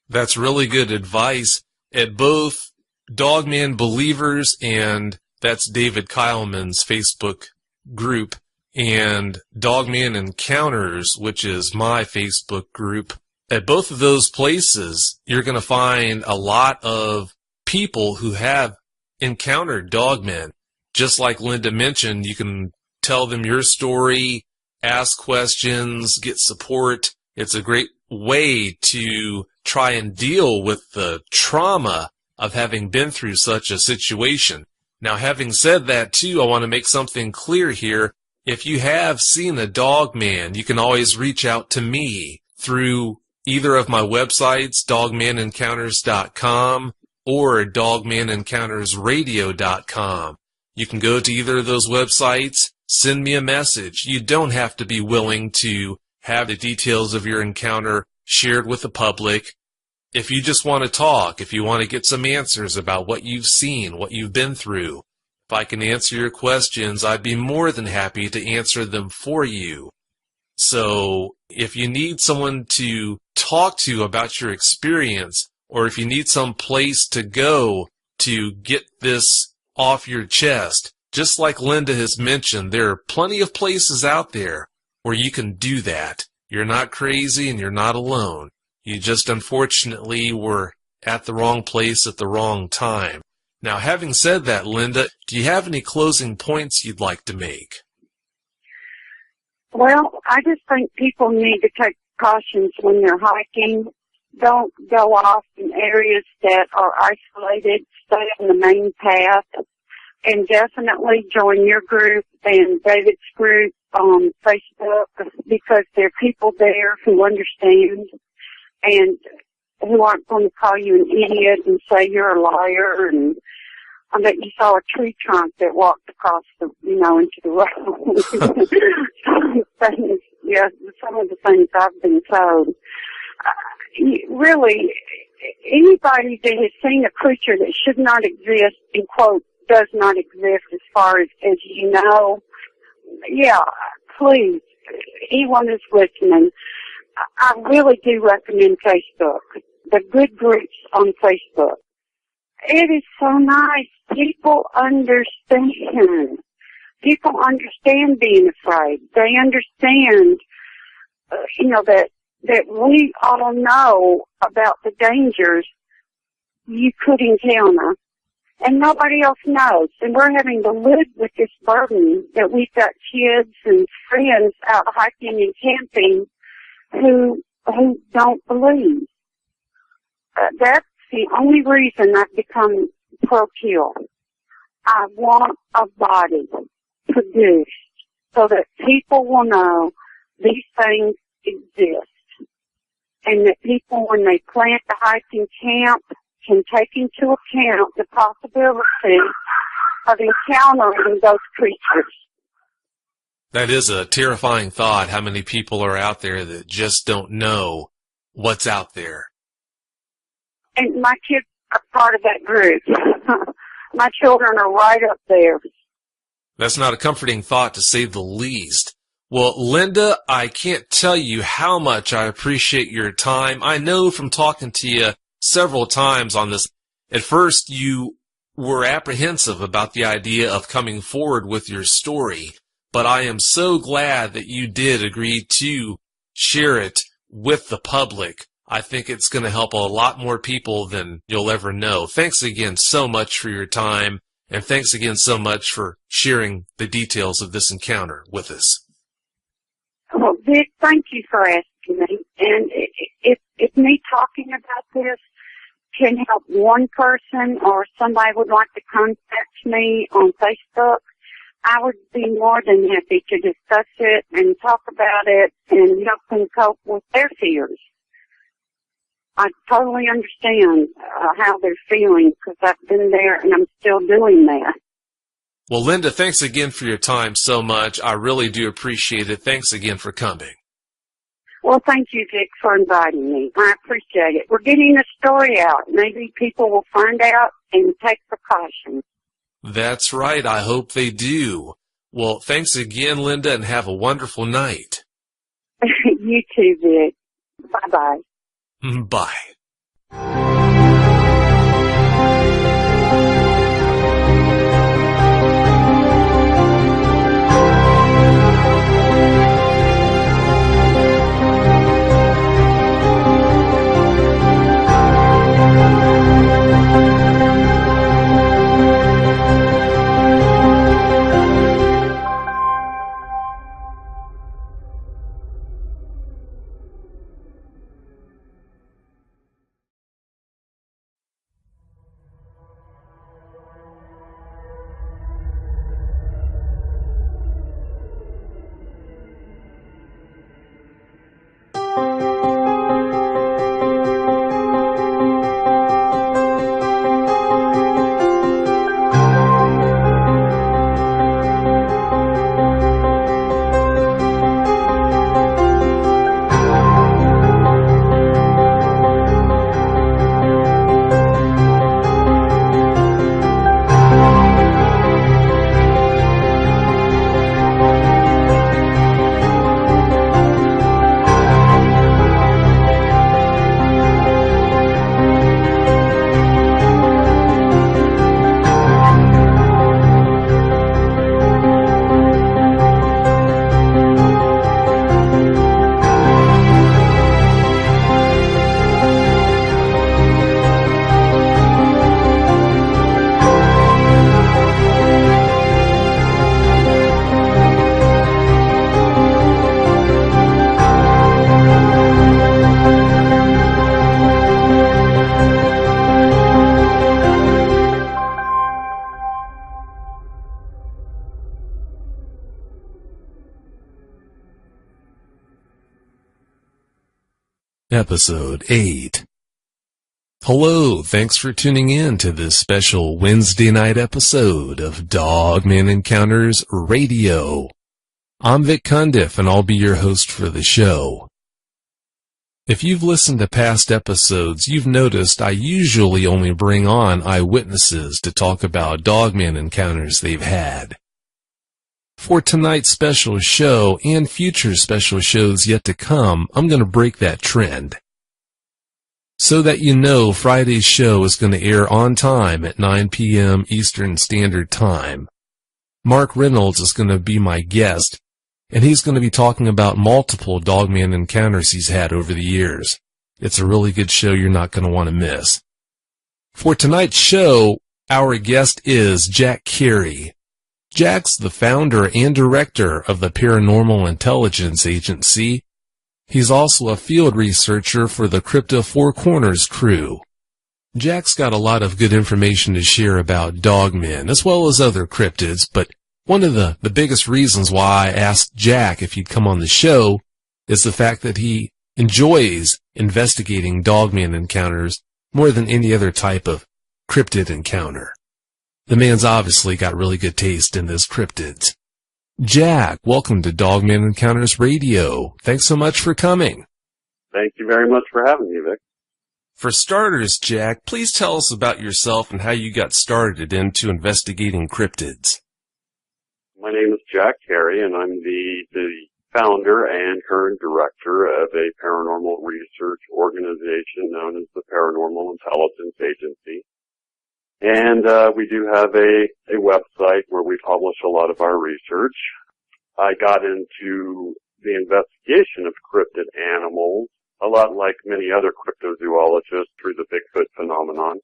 That's really good advice at both Dogman Believers, and that's David Kyleman's Facebook group, and Dogman Encounters, which is my Facebook group. At both of those places, you're going to find a lot of people who have encountered dogmen. Just like Linda mentioned, you can tell them your story, ask questions, get support. It's a great way to try and deal with the trauma of having been through such a situation. Now, having said that, too, I want to make something clear here. If you have seen a dogman, you can always reach out to me through either of my websites, dogmanencounters.com or dogmanencountersradio.com. You can go to either of those websites, send me a message. You don't have to be willing to have the details of your encounter shared with the public. If you just want to talk, if you want to get some answers about what you've seen, what you've been through, if I can answer your questions, I'd be more than happy to answer them for you. So if you need someone to talk to about your experience, or if you need some place to go to get this off your chest, just like Linda has mentioned, there are plenty of places out there where you can do that. You're not crazy and you're not alone. You just unfortunately were at the wrong place at the wrong time. Now, having said that, Linda, do you have any closing points you'd like to make? Well, I just think people need to take precautions when they're hiking. Don't go off in areas that are isolated. Stay on the main path. And definitely join your group and David's group on Facebook, because there are people there who understand and who aren't going to call you an idiot and say you're a liar. And I bet you saw a tree trunk that walked across the, into the road. Some of the things I've been told. Really, anybody that has seen a creature that should not exist, in quote, does not exist as far as you know, yeah, please, anyone that's listening, I really do recommend Facebook, the good groups on Facebook. It is so nice. People understand. People understand being afraid. They understand, that we all know about the dangers you could encounter, and nobody else knows. And we're having to live with this burden that we've got kids and friends out hiking and camping who don't believe. That's the only reason I've become pro-kill. I want a body produced so that people will know these things exist, and that people, when they plan to hike and camp, can take into account the possibility of encountering those creatures. That is a terrifying thought, how many people are out there that just don't know what's out there. And my kids are part of that group. My children are right up there. That's not a comforting thought, to say the least. Well, Linda, I can't tell you how much I appreciate your time. I know from talking to you several times on this, at first you were apprehensive about the idea of coming forward with your story, but I am so glad that you did agree to share it with the public. I think it's going to help a lot more people than you'll ever know. Thanks again so much for your time, and thanks again so much for sharing the details of this encounter with us. Well, Vic, thank you for asking me. And if me talking about this can help one person, or somebody would like to contact me on Facebook, I would be more than happy to discuss it and talk about it and help them cope with their fears. I totally understand how they're feeling, because I've been there and I'm still doing that. Well, Linda, thanks again for your time so much. I really do appreciate it. Thanks again for coming. Well, thank you, Vic, for inviting me. I appreciate it. We're getting the story out. Maybe people will find out and take precautions. That's right. I hope they do. Well, thanks again, Linda, and have a wonderful night. You too, Vic. Bye-bye. Bye. Episode 8. Hello, thanks for tuning in to this special Wednesday night episode of Dogman Encounters Radio. I'm Vic Cundiff, and I'll be your host for the show. If you've listened to past episodes, you've noticed I usually only bring on eyewitnesses to talk about Dogman encounters they've had. For tonight's special show and future special shows yet to come, I'm going to break that trend. So that you know, Friday's show is going to air on time at 9 p.m. Eastern Standard Time. Mark Reynolds is going to be my guest, and he's going to be talking about multiple Dogman encounters he's had over the years. It's a really good show you're not going to want to miss. For tonight's show, our guest is Jack Carey. Jack's the founder and director of the Paranormal Intelligence Agency. He's also a field researcher for the Crypto Four Corners crew. Jack's got a lot of good information to share about dogmen, as well as other cryptids, but one of the biggest reasons why I asked Jack if he'd come on the show is the fact that he enjoys investigating dogman encounters more than any other type of cryptid encounter. The man's obviously got really good taste in those cryptids. Jack, welcome to Dogman Encounters Radio. Thanks so much for coming. Thank you very much for having me, Vic. For starters, Jack, please tell us about yourself and how you got started into investigating cryptids. My name is Jack Carey, and I'm the founder and current director of a paranormal research organization known as the Paranormal Intelligence Agency. And we do have a website where we publish a lot of our research. I got into the investigation of cryptid animals, a lot like many other cryptozoologists, through the Bigfoot phenomenon,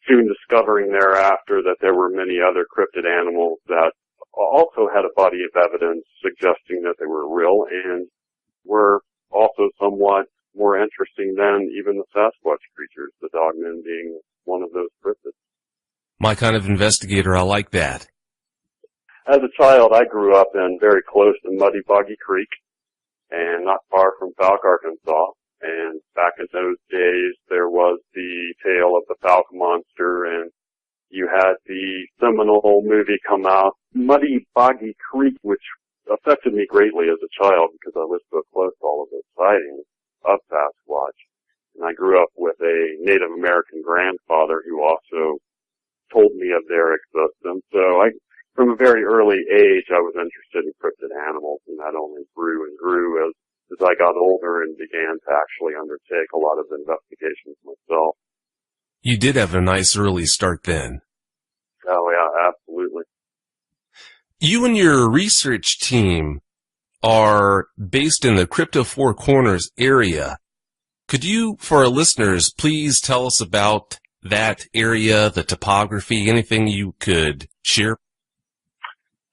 soon discovering thereafter that there were many other cryptid animals that also had a body of evidence suggesting that they were real and were also somewhat more interesting than even the Sasquatch creatures, the dogmen being one of those cryptids. My kind of investigator, I like that. As a child, I grew up in very close to Muddy Boggy Creek and not far from Falk, Arkansas. And back in those days, there was the tale of the Falk monster, and you had the seminal movie come out, Muddy Boggy Creek, which affected me greatly as a child because I was so close to all of those sightings of Sasquatch. And I grew up with a Native American grandfather who also told me of their existence. So from a very early age, I was interested in cryptid animals, and that only grew and grew as I got older and began to actually undertake a lot of investigations myself. You did have a nice early start then. Oh, yeah, absolutely. You and your research team are based in the Crypto Four Corners area. Could you, for our listeners, please tell us about that area, the topography, anything you could share?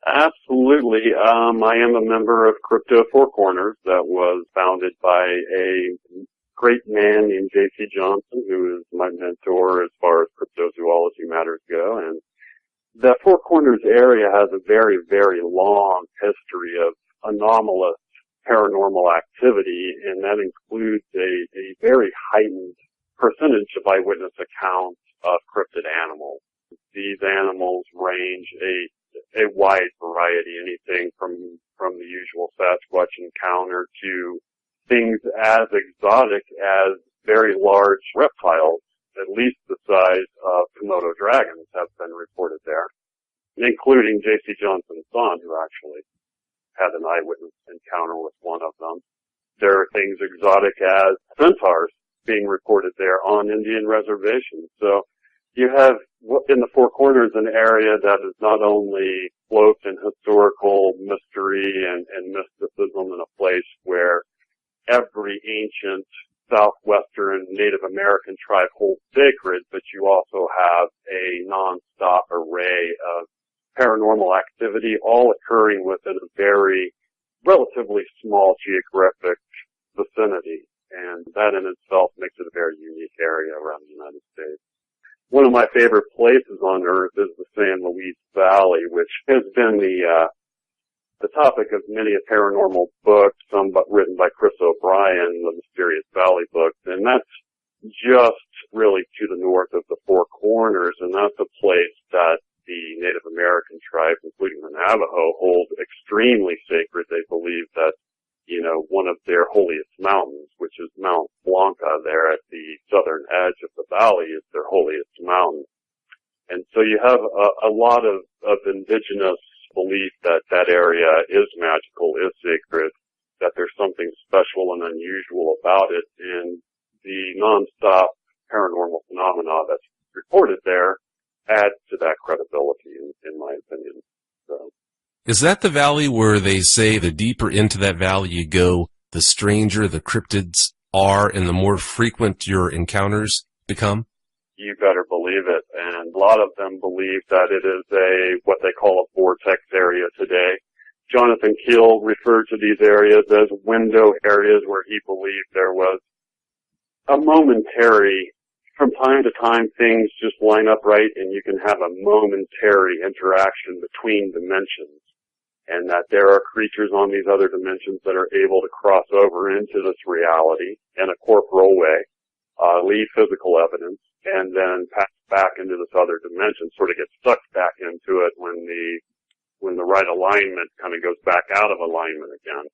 Absolutely. I am a member of Crypto Four Corners that was founded by a great man named J.C. Johnson, who is my mentor as far as cryptozoology matters go. And the Four Corners area has a very, very long history of anomalous paranormal activity, and that includes a very heightened percentage of eyewitness accounts of cryptid animals. These animals range a wide variety, anything from the usual Sasquatch encounter to things as exotic as very large reptiles, at least the size of Komodo dragons, have been reported there, including J.C. Johnson's son, who actually had an eyewitness encounter with one of them. There are things exotic as centaurs being reported there on Indian reservations. So you have in the Four Corners an area that is not only cloaked in historical mystery and mysticism, in a place where every ancient southwestern Native American tribe holds sacred, but you also have a nonstop array of paranormal activity, all occurring within a very relatively small geographic vicinity. And that in itself makes it a very unique area around the United States. One of my favorite places on Earth is the San Luis Valley, which has been the topic of many a paranormal book, some written by Chris O'Brien, the Mysterious Valley books, and that's just really to the north of the Four Corners, and that's a place that the Native American tribes, including the Navajo, hold extremely sacred. They believe that, one of their holiest mountains, which is Mount Blanca there at the southern edge of the valley, is their holiest mountain. And so you have a lot of indigenous belief that that area is magical, is sacred, that there's something special and unusual about it, and the nonstop paranormal phenomena that's reported there adds to that credibility, in my opinion. So. Is that the valley where they say the deeper into that valley you go, the stranger the cryptids are and the more frequent your encounters become? You better believe it. And a lot of them believe that it is what they call a vortex area today. Jonathan Keel referred to these areas as window areas, where he believed there was a momentary, from time to time, things just line up right and you can have a momentary interaction between dimensions. And that there are creatures on these other dimensions that are able to cross over into this reality in a corporal way, leave physical evidence, and then pass back into this other dimension, sort of get sucked back into it when the right alignment kind of goes back out of alignment again.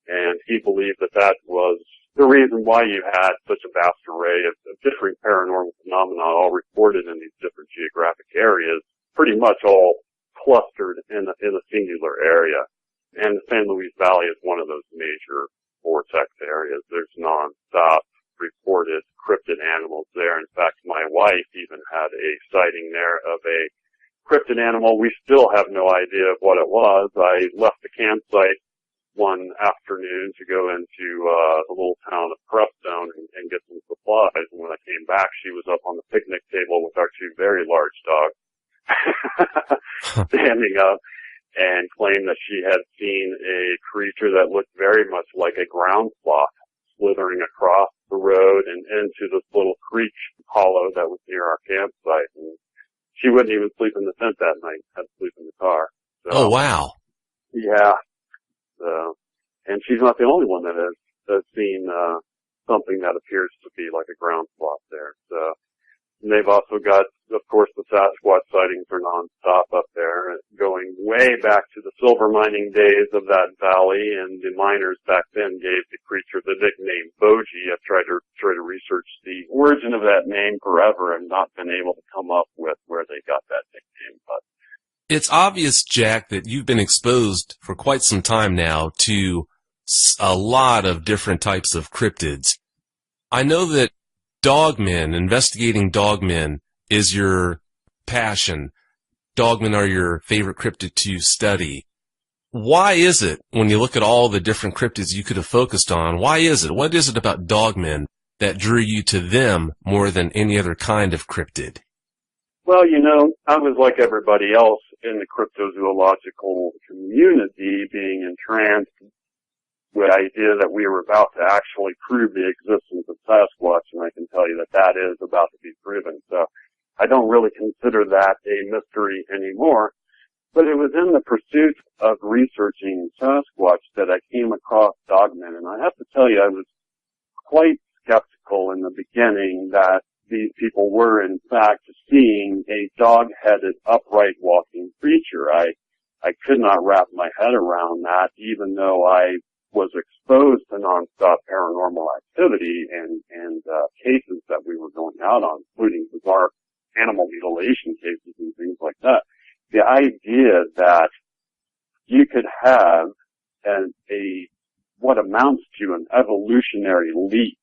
And he believed that that was the reason why you had such a vast array of different paranormal phenomena all reported in these different geographic areas, pretty much all clustered in a singular area. And the San Luis Valley is one of those major vortex areas. There's non-stop reported cryptid animals there. In fact, my wife even had a sighting there of a cryptid animal. We still have no idea of what it was. I left the campsite one afternoon to go into the little town of Crestone and get some supplies. And when I came back, she was up on the picnic table with our two very large dogs standing up, and claimed that she had seen a creature that looked very much like a ground sloth slithering across the road and into this little creek hollow that was near our campsite. And she wouldn't even sleep in the tent that night, had to sleep in the car. So, oh, wow. Yeah. So, and she's not the only one that has seen something that appears to be like a ground sloth there. So, and they've also got, of course, the Sasquatch sightings are nonstop up there, going way back to the silver mining days of that valley. And the miners back then gave the creature the nickname Boji. I've tried to research the origin of that name forever and not been able to come up with where they got that nickname. But it's obvious, Jack, that you've been exposed for quite some time now to a lot of different types of cryptids. I know that dogmen, investigating dogmen, is your passion. Dogmen are your favorite cryptid to study. Why is it, when you look at all the different cryptids you could have focused on, why is it? What is it about dogmen that drew you to them more than any other kind of cryptid? Well, you know, I was like everybody else in the cryptozoological community, being entranced with the idea that we were about to actually prove the existence of Sasquatch, and I can tell you that that is about to be proven. So I don't really consider that a mystery anymore. But it was in the pursuit of researching Sasquatch that I came across dogmen, and I have to tell you, I was quite skeptical in the beginning that these people were, in fact, seeing a dog-headed, upright walking creature. I could not wrap my head around that, even though I was exposed to nonstop paranormal activity and cases that we were going out on, including bizarre animal mutilation cases and things like that. The idea that you could have what amounts to an evolutionary leap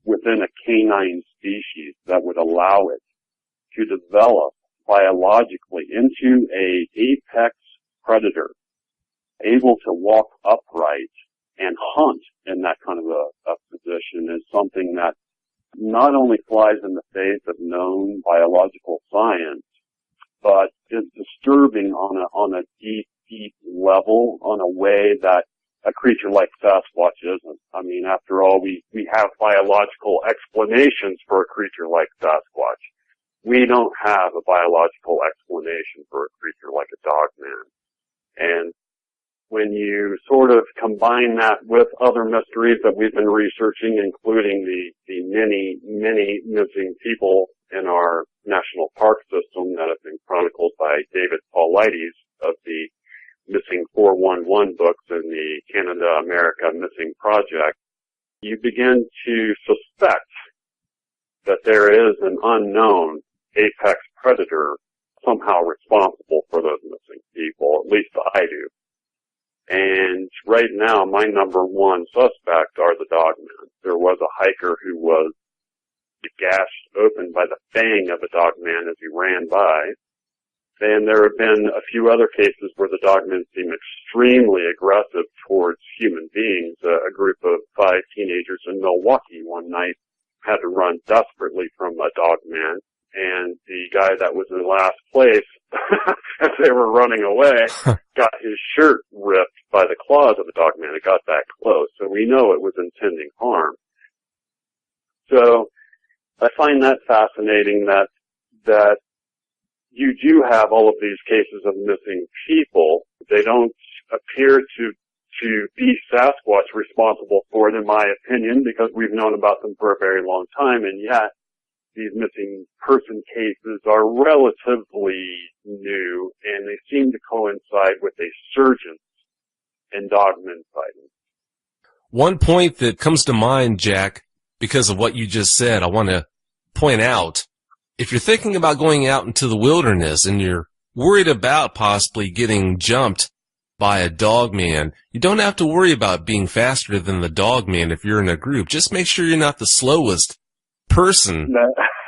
within a canine species that would allow it to develop biologically into a apex predator, able to walk upright and hunt in that kind of a position, is something that not only flies in the face of known biological science, but is disturbing on a deep level, on a way that a creature like Sasquatch isn't. I mean, after all, we have biological explanations for a creature like Sasquatch. We don't have a biological explanation for a creature like a dogman. And when you sort of combine that with other mysteries that we've been researching, including the many, many missing people in our national park system that have been chronicled by David Paulides of the Missing 411 books and the Canada-America Missing Project, you begin to suspect that there is an unknown apex predator somehow responsible for those missing people. At least I do. And right now, my number one suspect are the dogmen. There was a hiker who was gashed open by the fang of a dogman as he ran by. And there have been a few other cases where the dogmen seem extremely aggressive towards human beings. A group of 5 teenagers in Milwaukee one night had to run desperately from a dogman, and the guy that was in last place, as they were running away, got his shirt ripped by the claws of a dogman. It got that close, so we know it was intending harm. So I find that fascinating that you do have all of these cases of missing people. They don't appear to be Sasquatch responsible for it, in my opinion, because we've known about them for a very long time, and yet these missing person cases are relatively new, and they seem to coincide with a surgence in dogman sightings. One point that comes to mind, Jack, because of what you just said, I want to point out, if you're thinking about going out into the wilderness and you're worried about possibly getting jumped by a dogman, you don't have to worry about being faster than the dogman if you're in a group. Just make sure you're not the slowest person.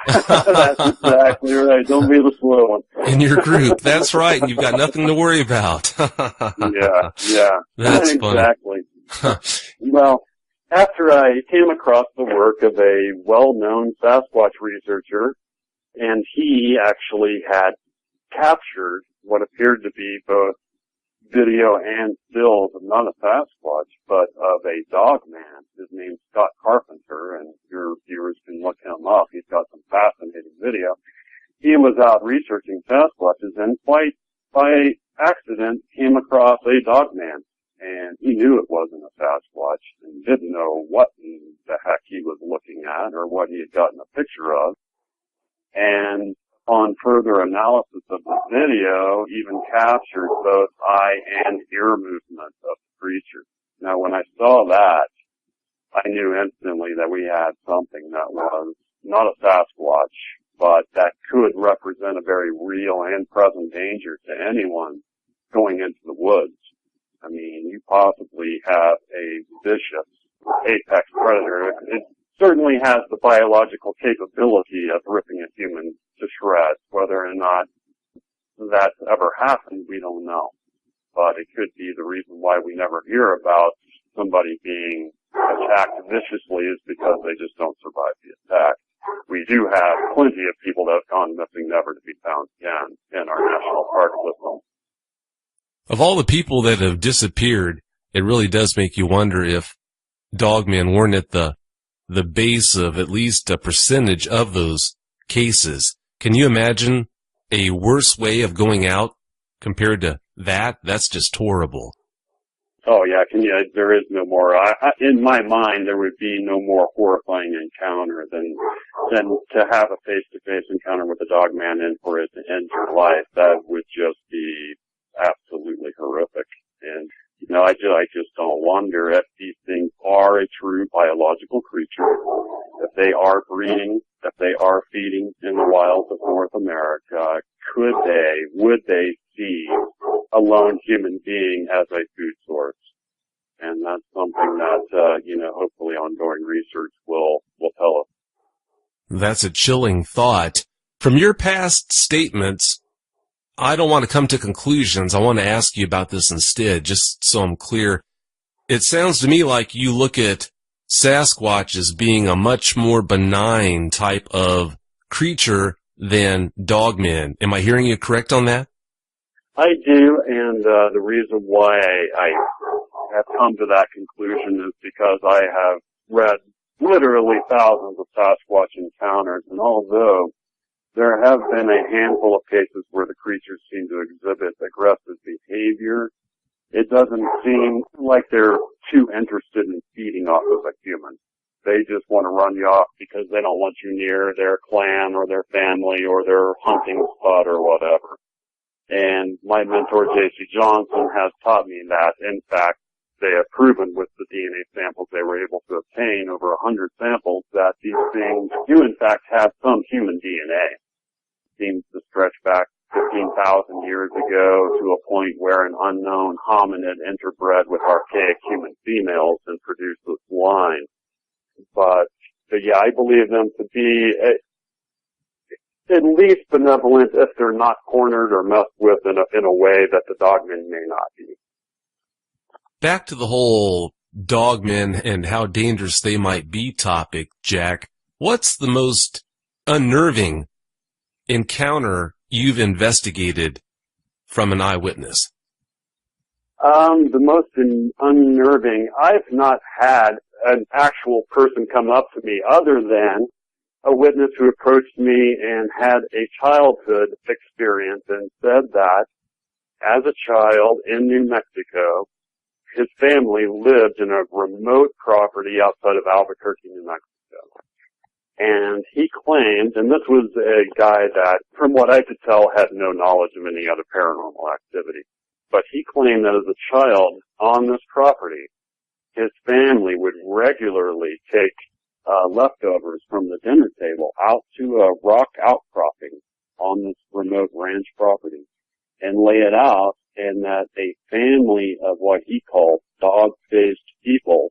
That's exactly right. Don't be the slow one. In your group. That's right. You've got nothing to worry about. Yeah. That's exactly. funny. Well, after I came across the work of a well-known Sasquatch researcher, and he actually had captured what appeared to be both video and stills of not a Sasquatch, but of a dogman. His name's Scott Carpenter, and your viewers can look him up. He's got some fascinating video. He was out researching Sasquatches and quite by accident came across a dogman. And he knew it wasn't a Sasquatch and didn't know what in the heck he was looking at or what he had gotten a picture of. And on further analysis of the video, even captured both eye and ear movements of the creature. Now, when I saw that, I knew instantly that we had something that was not a Sasquatch, but that could represent a very real and present danger to anyone going into the woods. I mean, you possibly have a vicious apex predator. It certainly has the biological capability of ripping a human to shreds. Whether or not that's ever happened, we don't know. But it could be the reason why we never hear about somebody being attacked viciously is because they just don't survive the attack. We do have plenty of people that have gone missing, never to be found again in our national park system. Of all the people that have disappeared, it really does make you wonder if dogmen weren't at the base of at least a percentage of those cases. Can you imagine a worse way of going out compared to that? That's just horrible. Oh yeah, there is no more. In my mind, there would be no more horrifying encounter than to have a face-to-face encounter with a dogman and for it to end your life. That would just be absolutely horrific. And I just don't wonder if these things are a true biological creature, if they are breeding, if they are feeding in the wilds of North America. Would they see a lone human being as a food source? And that's something that, hopefully ongoing research will tell us. That's a chilling thought. From your past statements, I don't want to come to conclusions. I want to ask you about this instead, just so I'm clear. It sounds to me like you look at Sasquatch as being a much more benign type of creature than dogmen. Am I hearing you correct on that? I do, and the reason why I have come to that conclusion is because I have read literally thousands of Sasquatch encounters, and although there have been a handful of cases where the creatures seem to exhibit aggressive behavior, it doesn't seem like they're too interested in feeding off of a human. They just want to run you off because they don't want you near their clan or their family or their hunting spot or whatever. And my mentor, J.C. Johnson, has taught me that, in fact, they have proven with the DNA samples they were able to obtain, over 100 samples, that these things do in fact have some human DNA. Seems to stretch back 15,000 years ago to a point where an unknown hominid interbred with archaic human females and produced this line. But yeah, I believe them to be at least benevolent if they're not cornered or messed with in a way that the dogmen may not be. Back to the whole dogmen and how dangerous they might be topic, Jack. What's the most unnerving encounter you've investigated from an eyewitness? The most unnerving, I've not had an actual person come up to me other than a witness who approached me and had a childhood experience and said that as a child in New Mexico, his family lived in a remote property outside of Albuquerque, New Mexico. And he claimed, and this was a guy that, from what I could tell, had no knowledge of any other paranormal activity, but he claimed that as a child on this property, his family would regularly take leftovers from the dinner table out to a rock outcropping on this remote ranch property and lay it out, and that a family of what he called dog-faced people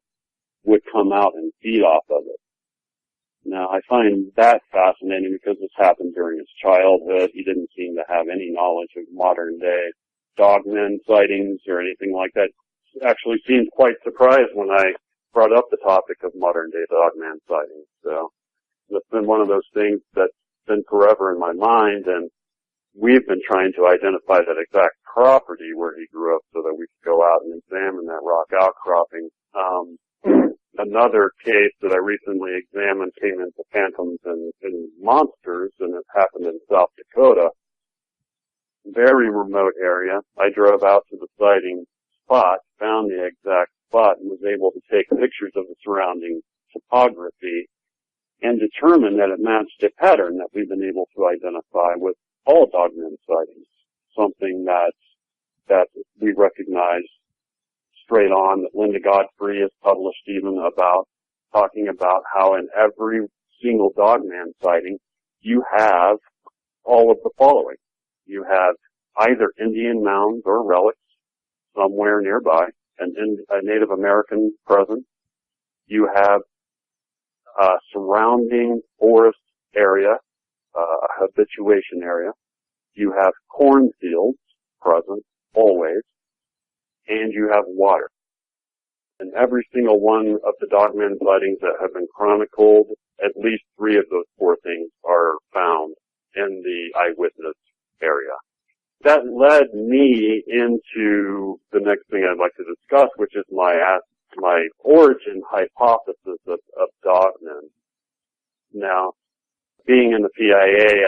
would come out and feed off of it. Now, I find that fascinating because this happened during his childhood. He didn't seem to have any knowledge of modern-day dogmen sightings or anything like that. Actually seemed quite surprised when I brought up the topic of modern-day dogman sightings. So it's been one of those things that's been forever in my mind, and we've been trying to identify that exact property where he grew up so that we could go out and examine that rock outcropping. Another case that I recently examined came into Phantoms and Monsters, and it happened in South Dakota. Very remote area. I drove out to the sighting spot, found the exact spot, and was able to take pictures of the surrounding topography and determine that it matched a pattern that we've been able to identify with all dogman sightings. Something that we recognize straight on, that Linda Godfrey has published even about, talking about how in every single dogman sighting you have all of the following. You have either Indian mounds or relics, somewhere nearby, a Native American presence. You have a surrounding forest area, a habituation area. You have cornfields present always, and you have water. And every single one of the dogman sightings that have been chronicled, at least 3 of those 4 things are found in the eyewitness area. That led me into the next thing I'd like to discuss, which is my origin hypothesis of dogmen. Now, being in the PIA,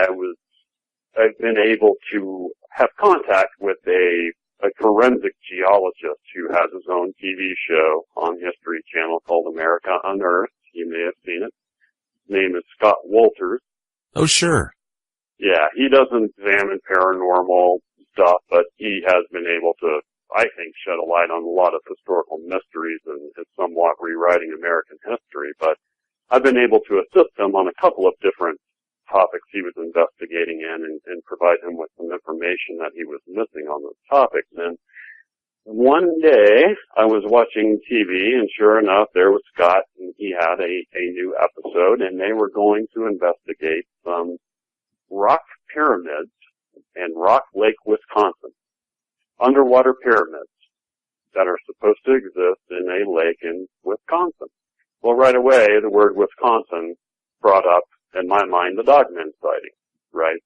I've been able to have contact with a forensic geologist who has his own TV show on History Channel called America Unearthed. You may have seen it. His name is Scott Wolters. Oh, sure. Yeah, he doesn't examine paranormal stuff, but he has been able to, I think, shed a light on a lot of historical mysteries and is somewhat rewriting American history. But I've been able to assist him on a couple of different topics he was investigating and provide him with some information that he was missing on those topics. And one day I was watching TV, and sure enough, there was Scott, and he had a new episode, and they were going to investigate some rock pyramids in Rock Lake, Wisconsin. Underwater pyramids that are supposed to exist in a lake in Wisconsin. Well, right away, the word Wisconsin brought up, in my mind, the dogman sighting, right?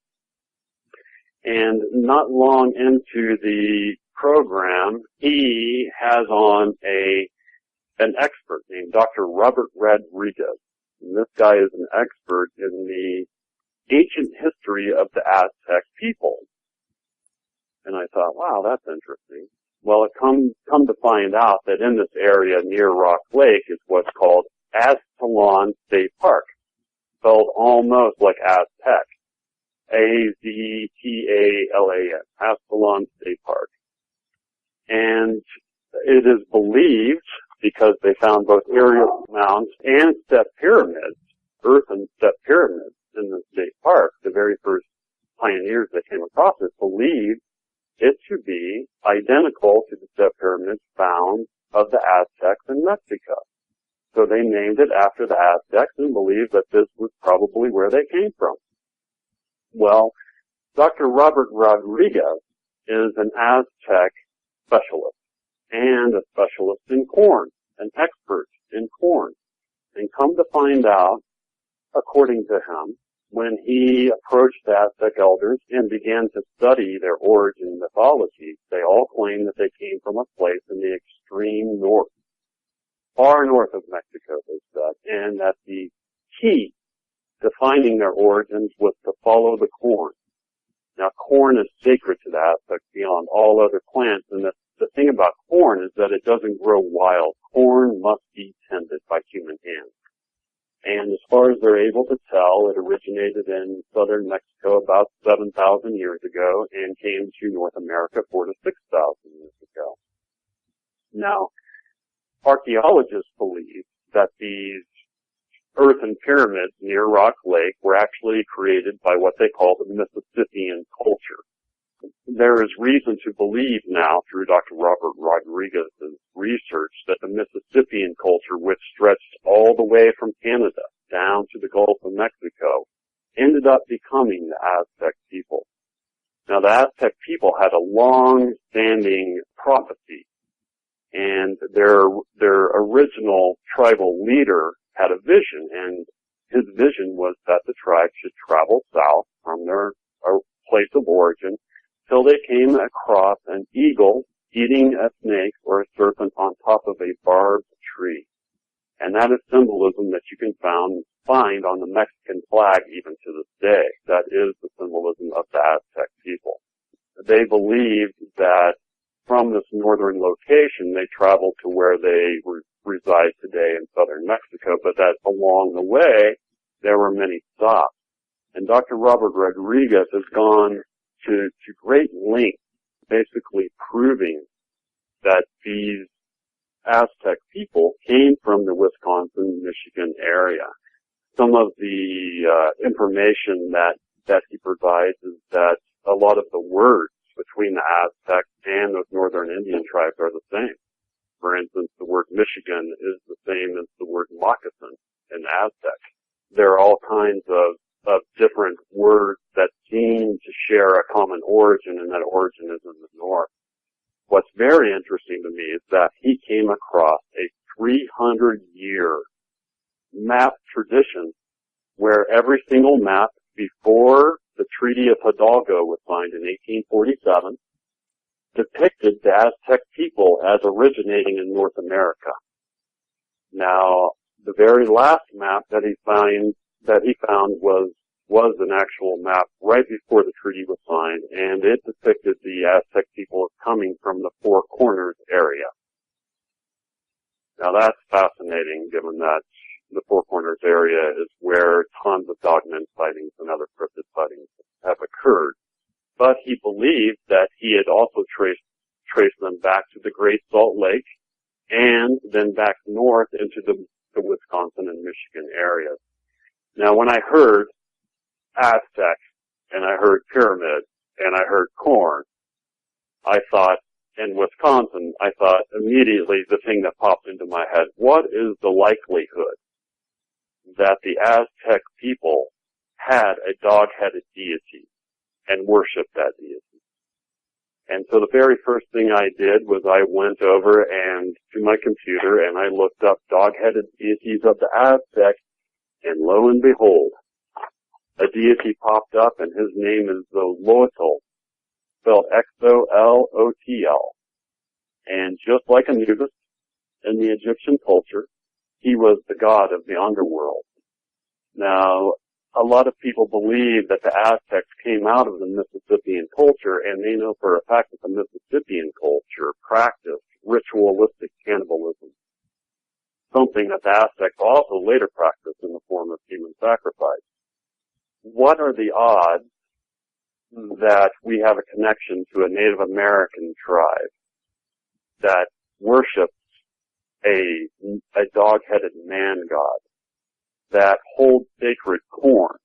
And not long into the program, he has on an expert named Dr. Robert Rodriguez. And this guy is an expert in the ancient history of the Aztec people. And I thought, wow, that's interesting. Well, it come to find out that in this area near Rock Lake is what's called Aztalan State Park, spelled almost like Aztec. Aztalan, Aztalan State Park. And it is believed, because they found both aerial mounds and step pyramids, earthen step pyramids in the state park, the very first pioneers that came across it believed it to be identical to the step pyramids found of the Aztecs in Mexico. So they named it after the Aztecs and believed that this was probably where they came from. Well, Dr. Robert Rodriguez is an Aztec specialist and a specialist in corn, an expert in corn. And come to find out, according to him, when he approached the Aztec elders and began to study their origin mythology, they all claimed that they came from a place in the extreme north, far north of Mexico, they said, and that the key to finding their origins was to follow the corn. Now, corn is sacred to the Aztecs beyond all other plants, and the thing about corn is that it doesn't grow wild. Corn must be tended by human hands. And as far as they're able to tell, it originated in southern Mexico about 7,000 years ago and came to North America 4,000 to 6,000 years ago. Now, archaeologists believe that these earthen pyramids near Rock Lake were actually created by what they call the Mississippian culture. There is reason to believe now, through Dr. Robert Rodriguez's research, that the Mississippian culture, which stretched all the way from Canada down to the Gulf of Mexico, ended up becoming the Aztec people. Now, the Aztec people had a long-standing prophecy, and their original tribal leader had a vision, and his vision was that the tribe should travel south from their place of origin till they came across an eagle eating a snake or a serpent on top of a barbed tree. And that is symbolism that you can find on the Mexican flag even to this day. That is the symbolism of the Aztec people. They believed that from this northern location, they traveled to where they reside today in southern Mexico, but that along the way, there were many stops. And Dr. Robert Rodriguez has gone to great lengths, basically proving that these Aztec people came from the Wisconsin, Michigan area. Some of the information that he provides is that a lot of the words between the Aztecs and those northern Indian tribes are the same. For instance, the word Michigan is the same as the word moccasin in Aztec. There are all kinds of different words that seem to share a common origin, and that origin is in the north. What's very interesting to me is that he came across a 300-year map tradition where every single map before the Treaty of Hidalgo was signed in 1847 depicted the Aztec people as originating in North America. Now, the very last map that he found was an actual map right before the treaty was signed, and it depicted the Aztec people as coming from the Four Corners area. Now that's fascinating, given that the Four Corners area is where tons of dogman sightings and other cryptid sightings have occurred. But he believed that he had also traced them back to the Great Salt Lake and then back north into the Wisconsin and Michigan areas. Now, when I heard Aztec and I heard pyramid and I heard corn, I thought, in Wisconsin, I thought immediately the thing that popped into my head, what is the likelihood that the Aztec people had a dog-headed deity and worshiped that deity? And so the very first thing I did was I went over and to my computer and I looked up dog-headed deities of the Aztec, and lo and behold, a deity popped up, and his name is Xolotl, spelled Xolotl. And just like Anubis in the Egyptian culture, he was the god of the underworld. Now, a lot of people believe that the Aztecs came out of the Mississippian culture, and they know for a fact that the Mississippian culture practiced ritualistic cannibalism, something that the Aztecs also later practiced in the form of human sacrifice. What are the odds that we have a connection to a Native American tribe that worships a dog-headed man god, that holds sacred corn,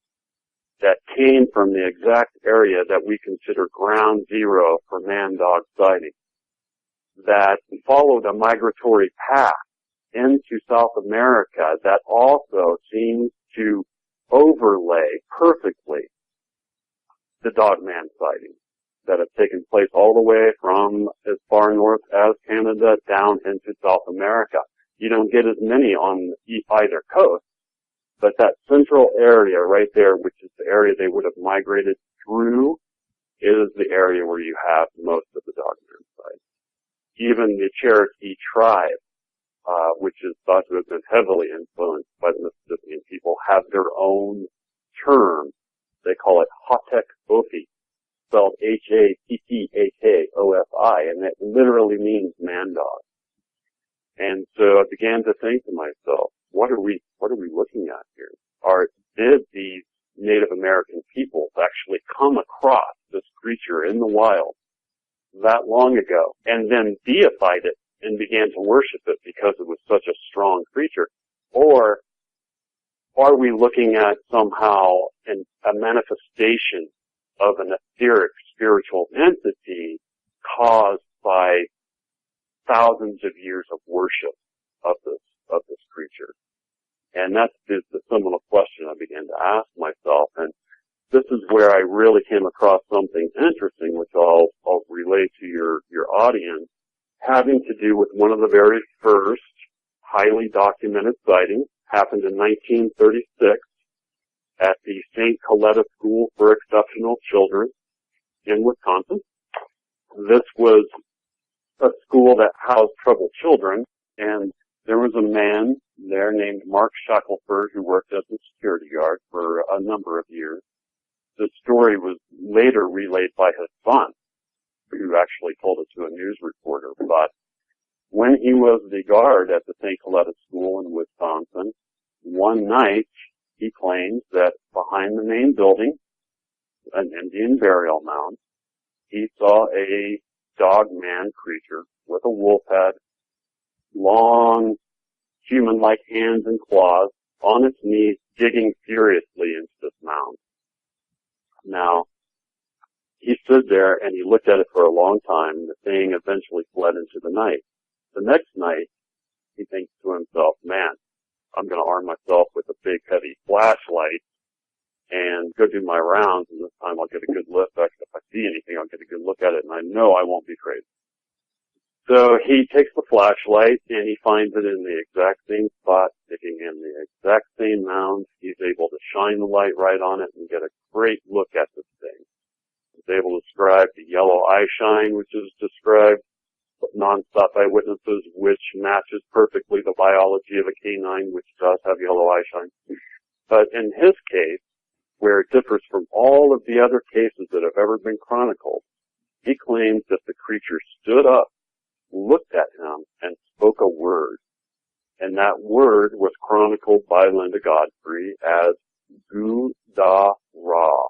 that came from the exact area that we consider ground zero for man-dog sightings, that followed a migratory path into South America that also seems to overlay perfectly the dogman sightings that have taken place all the way from as far north as Canada down into South America. You don't get as many on either coast, but that central area right there, which is the area they would have migrated through, is the area where you have most of the dogman sites. Even the Cherokee tribe, which is thought to have been heavily influenced by the Mississippian people, have their own term. They call it Hatek Ofi, spelled Hattackofi, and it literally means man dog. And so I began to think to myself, what are we looking at here? Did these Native American peoples actually come across this creature in the wild that long ago and then deified it and began to worship it because it was such a strong creature? Or are we looking at somehow a manifestation of an etheric spiritual entity caused by thousands of years of worship of this creature? And that's the similar question I began to ask myself. And this is where I really came across something interesting, which I'll relay to your audience, having to do with one of the very first highly documented sightings. Happened in 1936 at the St. Coletta School for Exceptional Children in Wisconsin. This was a school that housed troubled children, and there was a man there named Mark Shackelford who worked as a security guard for a number of years. The story was later relayed by his son, who actually told it to a news reporter. But when he was the guard at the St. Coletta School in Wisconsin, one night he claims that behind the main building, an Indian burial mound, he saw a dog-man creature with a wolf head, long human-like hands and claws, on its knees, digging furiously into this mound. Now, he stood there and he looked at it for a long time, and the thing eventually fled into the night. The next night, he thinks to himself, man, I'm going to arm myself with a big, heavy flashlight and go do my rounds, and this time I'll get a good look. If I see anything, I'll get a good look at it, and I know I won't be crazy. So he takes the flashlight, and he finds it in the exact same spot, sticking in the exact same mound. He's able to shine the light right on it and get a great look at this thing. He's able to describe the yellow eye shine, which is described non-stop eyewitnesses, which matches perfectly the biology of a canine, which does have yellow eye shine. But in his case, where it differs from all of the other cases that have ever been chronicled, he claims that the creature stood up, looked at him, and spoke a word. And that word was chronicled by Linda Godfrey as Gu-da-ra.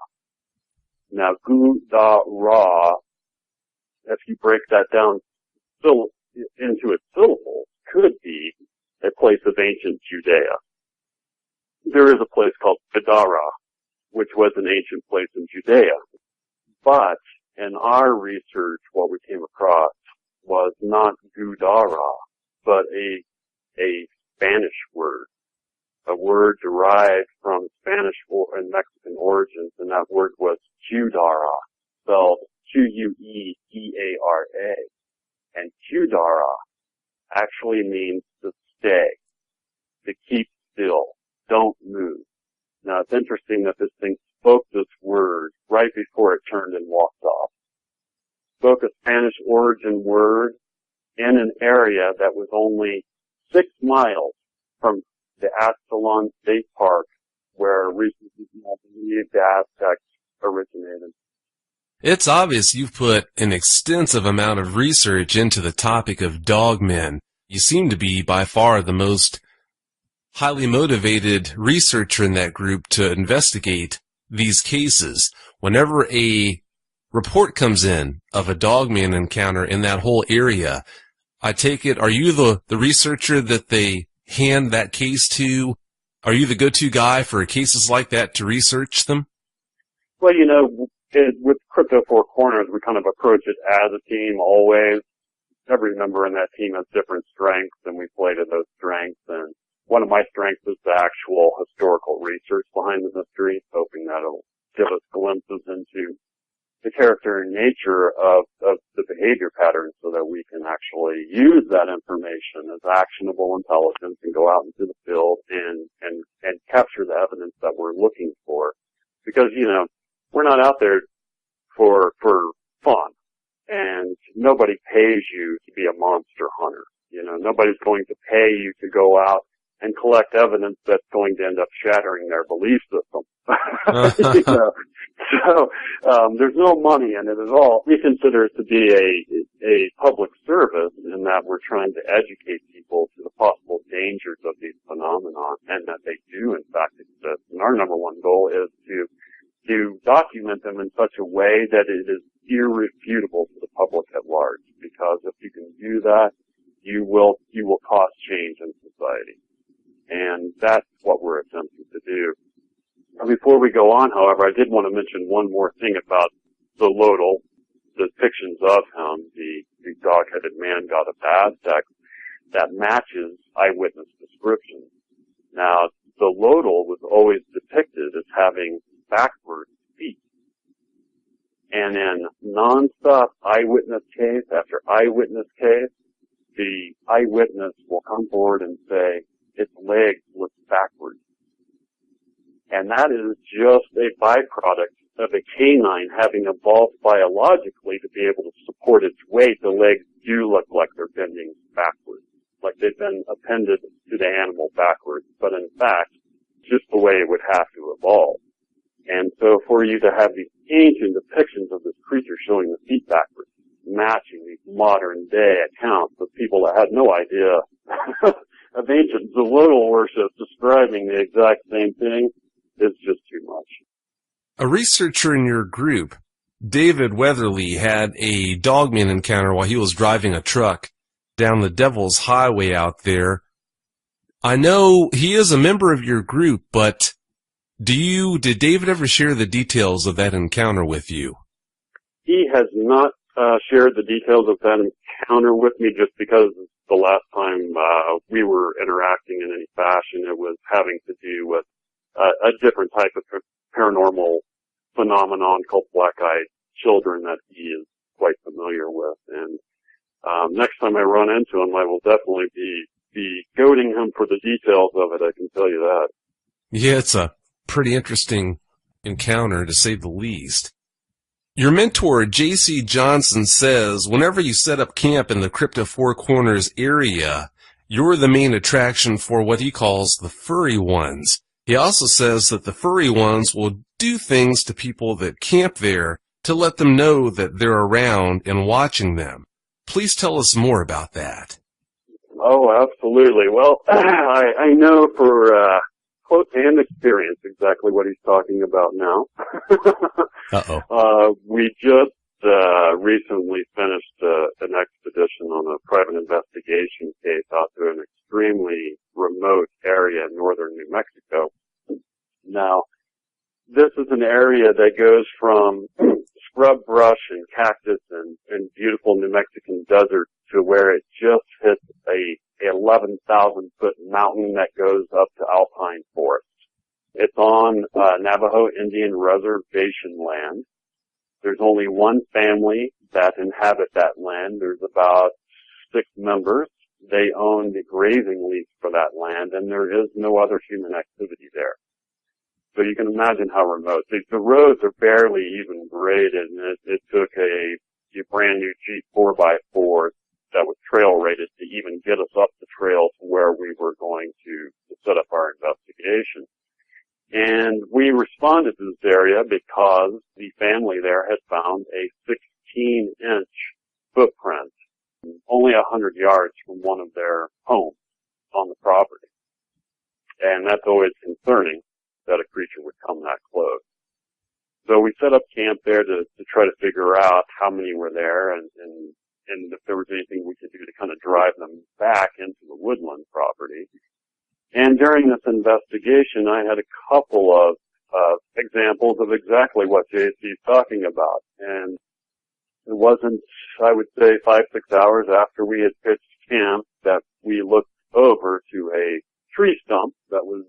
Now, Gu-da-ra, if you break that down into its syllables, could be a place of ancient Judea. There is a place called Gadara, which was an ancient place in Judea. But in our research, what we came across was not Gudara, but a Spanish word, a word derived from Spanish and Mexican origins, and that word was Qudara, spelled Q-U-E-D-A-R-A. And Qudara actually means to stay, to keep still, don't move. Now, it's interesting that this thing spoke this word right before it turned and walked off. Spoke a Spanish origin word in an area that was only 6 miles from the Aztlán State Park, where recently the Aztecs originated. It's obvious you've put an extensive amount of research into the topic of dogmen. You seem to be by far the most highly motivated researcher in that group to investigate these cases. Whenever a report comes in of a dogman encounter in that whole area, I take it, are you the researcher that they hand that case to? Are you the go-to guy for cases like that to research them? Well, with Crypto Four Corners, we kind of approach it as a team always. Every member in that team has different strengths, and we play to those strengths. And one of my strengths is the actual historical research behind the mystery, hoping that'll give us glimpses into the character and nature of the behavior patterns so that we can actually use that information as actionable intelligence and go out into the field and capture the evidence that we're looking for. Because, we're not out there for fun, and nobody pays you to be a monster hunter. Nobody's going to pay you to go out and collect evidence that's going to end up shattering their belief system. So there's no money in it at all. We consider it to be a public service in that we're trying to educate people to the possible dangers of these phenomena, and that they do in fact exist. And our number one goal is to document them in such a way that it is irrefutable to the public at large. Because if you can do that, you will cause change in society. And that's what we're attempting to do. Before we go on, however, I did want to mention one more thing about the Lodal, the depictions of him, the dog-headed man god of Aztecs, that matches eyewitness descriptions. Now, the Lodal was always depicted as having backwards feet. And in non-stop eyewitness case after eyewitness case, the eyewitness will come forward and say, its legs look backwards. And that is just a byproduct of a canine having evolved biologically to be able to support its weight. The legs do look like they're bending backwards, like they've been appended to the animal backwards, but in fact, just the way it would have to evolve. And so for you to have these ancient depictions of this creature showing the feet backwards, matching these modern day accounts of people that had no idea of ancient Zolotl worship describing the exact same thing, is just too much. A researcher in your group, David Weatherly, had a dogman encounter while he was driving a truck down the Devil's Highway out there. I know he is a member of your group, but did David ever share the details of that encounter with you? He has not shared the details of that encounter with me, just because the last time we were interacting in any fashion, it was having to do with a different type of paranormal phenomenon called black-eyed children that he is quite familiar with. And next time I run into him, I will definitely be goading him for the details of it, I can tell you that. Yeah, it's a pretty interesting encounter, to say the least. Your mentor, J.C. Johnson, says whenever you set up camp in the Crypto Four Corners area, you're the main attraction for what he calls the furry ones. He also says that the furry ones will do things to people that camp there to let them know that they're around and watching them. Please tell us more about that. Oh, absolutely. Well, I know for quote-hand experience exactly what he's talking about now. Uh-oh. We just recently finished an expedition on a private investigation case out to an extremely remote area in northern New Mexico. Now, this is an area that goes from scrub brush and cactus and beautiful New Mexican desert to where it just hits a 11,000-foot mountain that goes up to alpine forest. It's on Navajo Indian reservation land. There's only one family that inhabit that land. There's about 6 members. They own the grazing lease for that land, and there is no other human activity there. So you can imagine how remote. The roads are barely even graded, and it took a brand new Jeep 4x4 that was trail rated to even get us up the trail to where we were going to set up our investigation. And we responded to this area because the family there had found a 16-inch footprint only 100 yards from one of their homes on the property. And that's always concerning, that a creature would come that close. So we set up camp there to try to figure out how many were there and if there was anything we could do to kind of drive them back into the woodland property. And during this investigation, I had a couple of examples of exactly what JC is talking about. And it wasn't, I would say, 5-6 hours after we had pitched camp that we looked over to a tree stump that was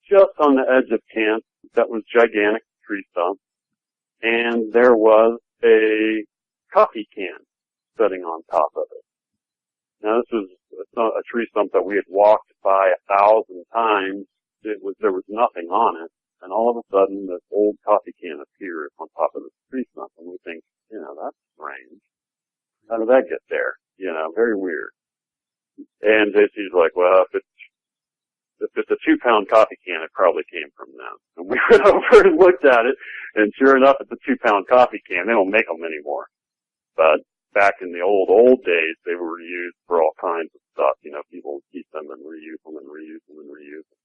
just on the edge of camp. That was gigantic tree stump. And there was a coffee can sitting on top of it. Now, this was a tree stump that we had walked by 1,000 times. There was nothing on it, and all of a sudden, this old coffee can appears on top of this tree stump, and we think, that's strange. How did that get there? Very weird. And JC's like, well, if it's a 2-pound coffee can, it probably came from them. And we went over and looked at it, and sure enough, it's a 2-pound coffee can. They don't make them anymore. But back in the old days, they were used for all kinds of stuff. People would keep them and reuse them and reuse them and reuse them.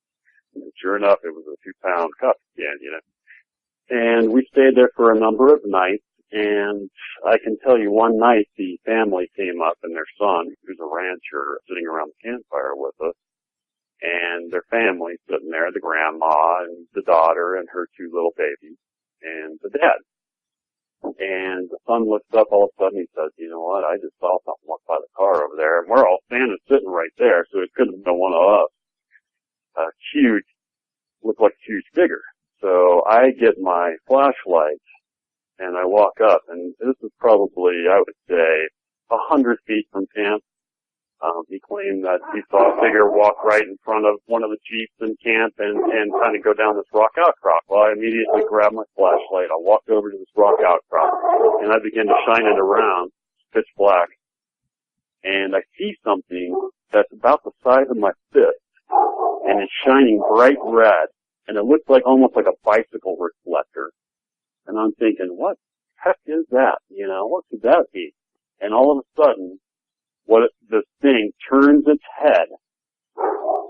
And sure enough, it was a 2-pound coffee can, And we stayed there for a number of nights, and I can tell you one night the family came up and their son, who's a rancher, sitting around the campfire with us, and their family sitting there, the grandma and the daughter and her 2 little babies, and the dad. And the son looks up all of a sudden, he says, you know what, I just saw something walk by the car over there, and we're all standing sitting right there, so it couldn't have been one of us. Huge, looked like a huge figure. So I get my flashlight, and I walk up, and this is probably, I would say, 100 feet from camp. He claimed that he saw a figure walk right in front of one of the Jeeps in camp and kind of go down this rock outcrop. Well, I immediately grabbed my flashlight. I walked over to this rock outcrop, and I began to shine it around, pitch black. And I see something that's about the size of my fist, and it's shining bright red, and it looks like almost like a bicycle reflector. And I'm thinking, what the heck is that? What could that be? And all of a sudden, this thing turns its head,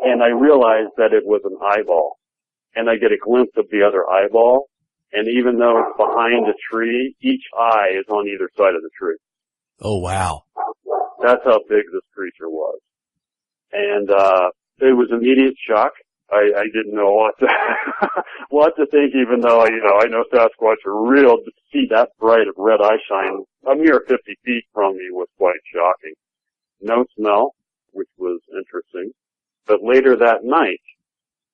and I realize that it was an eyeball. And I get a glimpse of the other eyeball, and even though it's behind a tree, each eye is on either side of the tree. Oh, wow. That's how big this creature was. And it was immediate shock. I didn't know what to, what to think, even though, I know Sasquatch are real. To see that bright of red eye shine a mere 50 feet from me was quite shocking. No smell, which was interesting. But later that night,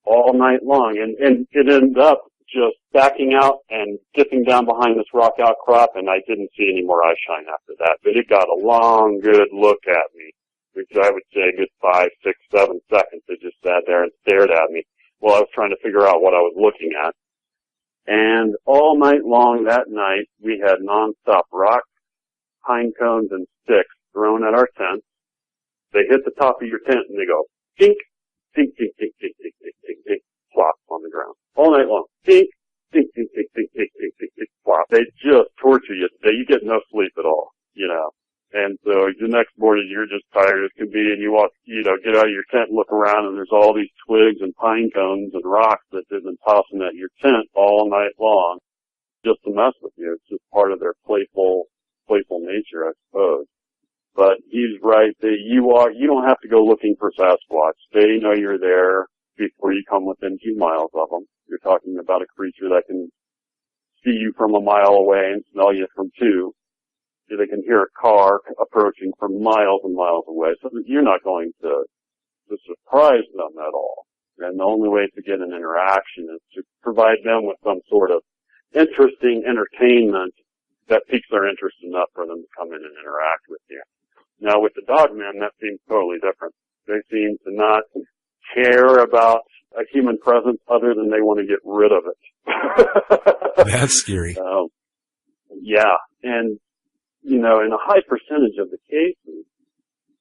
all night long, and it ended up just backing out and dipping down behind this rock outcrop, and I didn't see any more eye shine after that. But it got a long, good look at me, which I would say a good 5, 6, 7 seconds. It just sat there and stared at me while I was trying to figure out what I was looking at. And all night long that night, we had nonstop rocks, pine cones, and sticks thrown at our tent. They hit the top of your tent and they go, tink, tink, tink, tink, tink, tink, tink, tink, tink, plop on the ground. All night long. Tink, tink, tink, tink, tink, tink, tink, tink, tink, plop. They just torture you. You get no sleep at all, And so the next morning you're just tired as can be, and you walk, get out of your tent and look around, and there's all these twigs and pine cones and rocks that they've been tossing at your tent all night long just to mess with you. It's just part of their playful nature, I suppose. But he's right. You don't have to go looking for Sasquatch. They know you're there before you come within 2 miles of them. You're talking about a creature that can see you from a mile away and smell you from 2. They can hear a car approaching from miles and miles away, so that you're not going to surprise them at all. And the only way to get an interaction is to provide them with some sort of interesting entertainment that piques their interest enough for them to come in and interact with you. Now, with the dogmen, that seems totally different. They seem to not care about a human presence other than they want to get rid of it. That's scary. Yeah, and in a high percentage of the cases,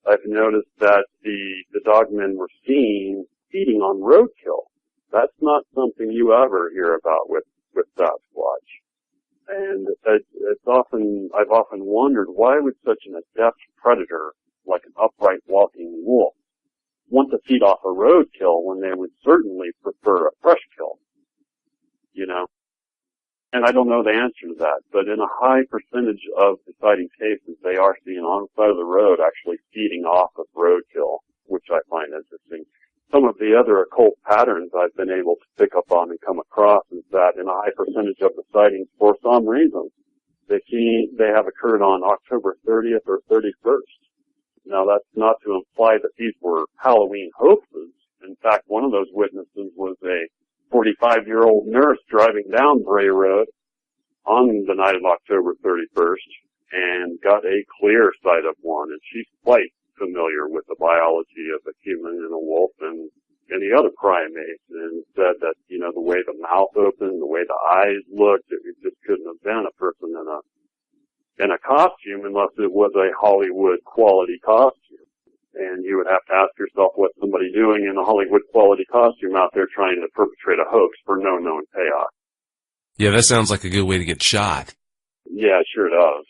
I've noticed that the dogmen were seen feeding on roadkill. That's not something you ever hear about with Sasquatch. And I've often wondered, why would such an adept predator, like an upright walking wolf, want to feed off a roadkill when they would certainly prefer a fresh kill? And I don't know the answer to that, but in a high percentage of the sighting cases, they are seen on the side of the road actually feeding off of roadkill, which I find interesting. Some of the other occult patterns I've been able to pick up on and come across is that in a high percentage of the sightings, for some reason, they have occurred on October 30th or 31st. Now, that's not to imply that these were Halloween hoaxes. In fact, one of those witnesses was a 45-year-old nurse driving down Bray Road on the night of October 31st and got a clear sight of one, and she's quite familiar with the biology of a human and a wolf and any other primate, and said that, the way the mouth opened, the way the eyes looked, it just couldn't have been a person in a costume unless it was a Hollywood quality costume. And you would have to ask yourself, what's somebody doing in a Hollywood quality costume out there trying to perpetrate a hoax for no known payoff? Yeah, that sounds like a good way to get shot. Yeah, it sure does.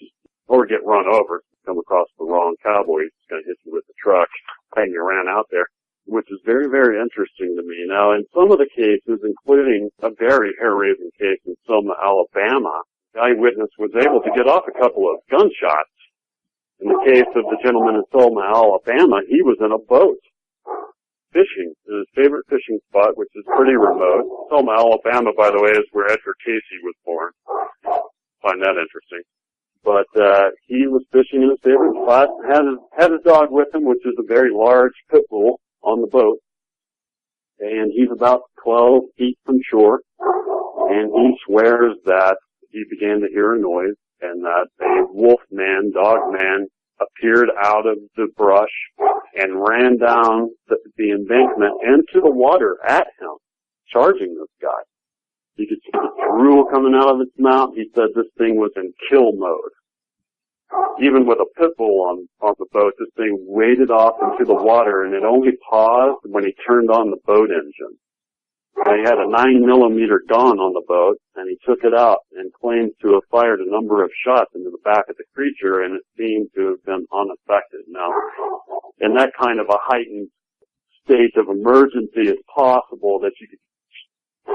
Or get run over. Come across the wrong cowboy, he's going to hit you with the truck, hang you around out there, which is very, very interesting to me. Now, in some of the cases, including a very hair-raising case in Selma, Alabama, the eyewitness was able to get off a couple of gunshots. In the case of the gentleman in Selma, Alabama, he was in a boat fishing in his favorite fishing spot, which is pretty remote. Selma, Alabama, by the way, is where Edgar Casey was born. Find that interesting. But he was fishing in his favorite spot, had his dog with him, which is a very large pit bull on the boat. And he's about 12 feet from shore. And he swears that he began to hear a noise and that a wolf man, dog man, appeared out of the brush and ran down the embankment into the water at him, charging this guy. You could see the drool coming out of its mouth. He said this thing was in kill mode. Even with a pit bull on the boat, this thing waded off into the water, and it only paused when he turned on the boat engine. And he had a 9mm gun on the boat, and he took it out and claimed to have fired a number of shots into the back of the creature, and it seemed to have been unaffected. Now, in that kind of a heightened state of emergency, it's possible that you could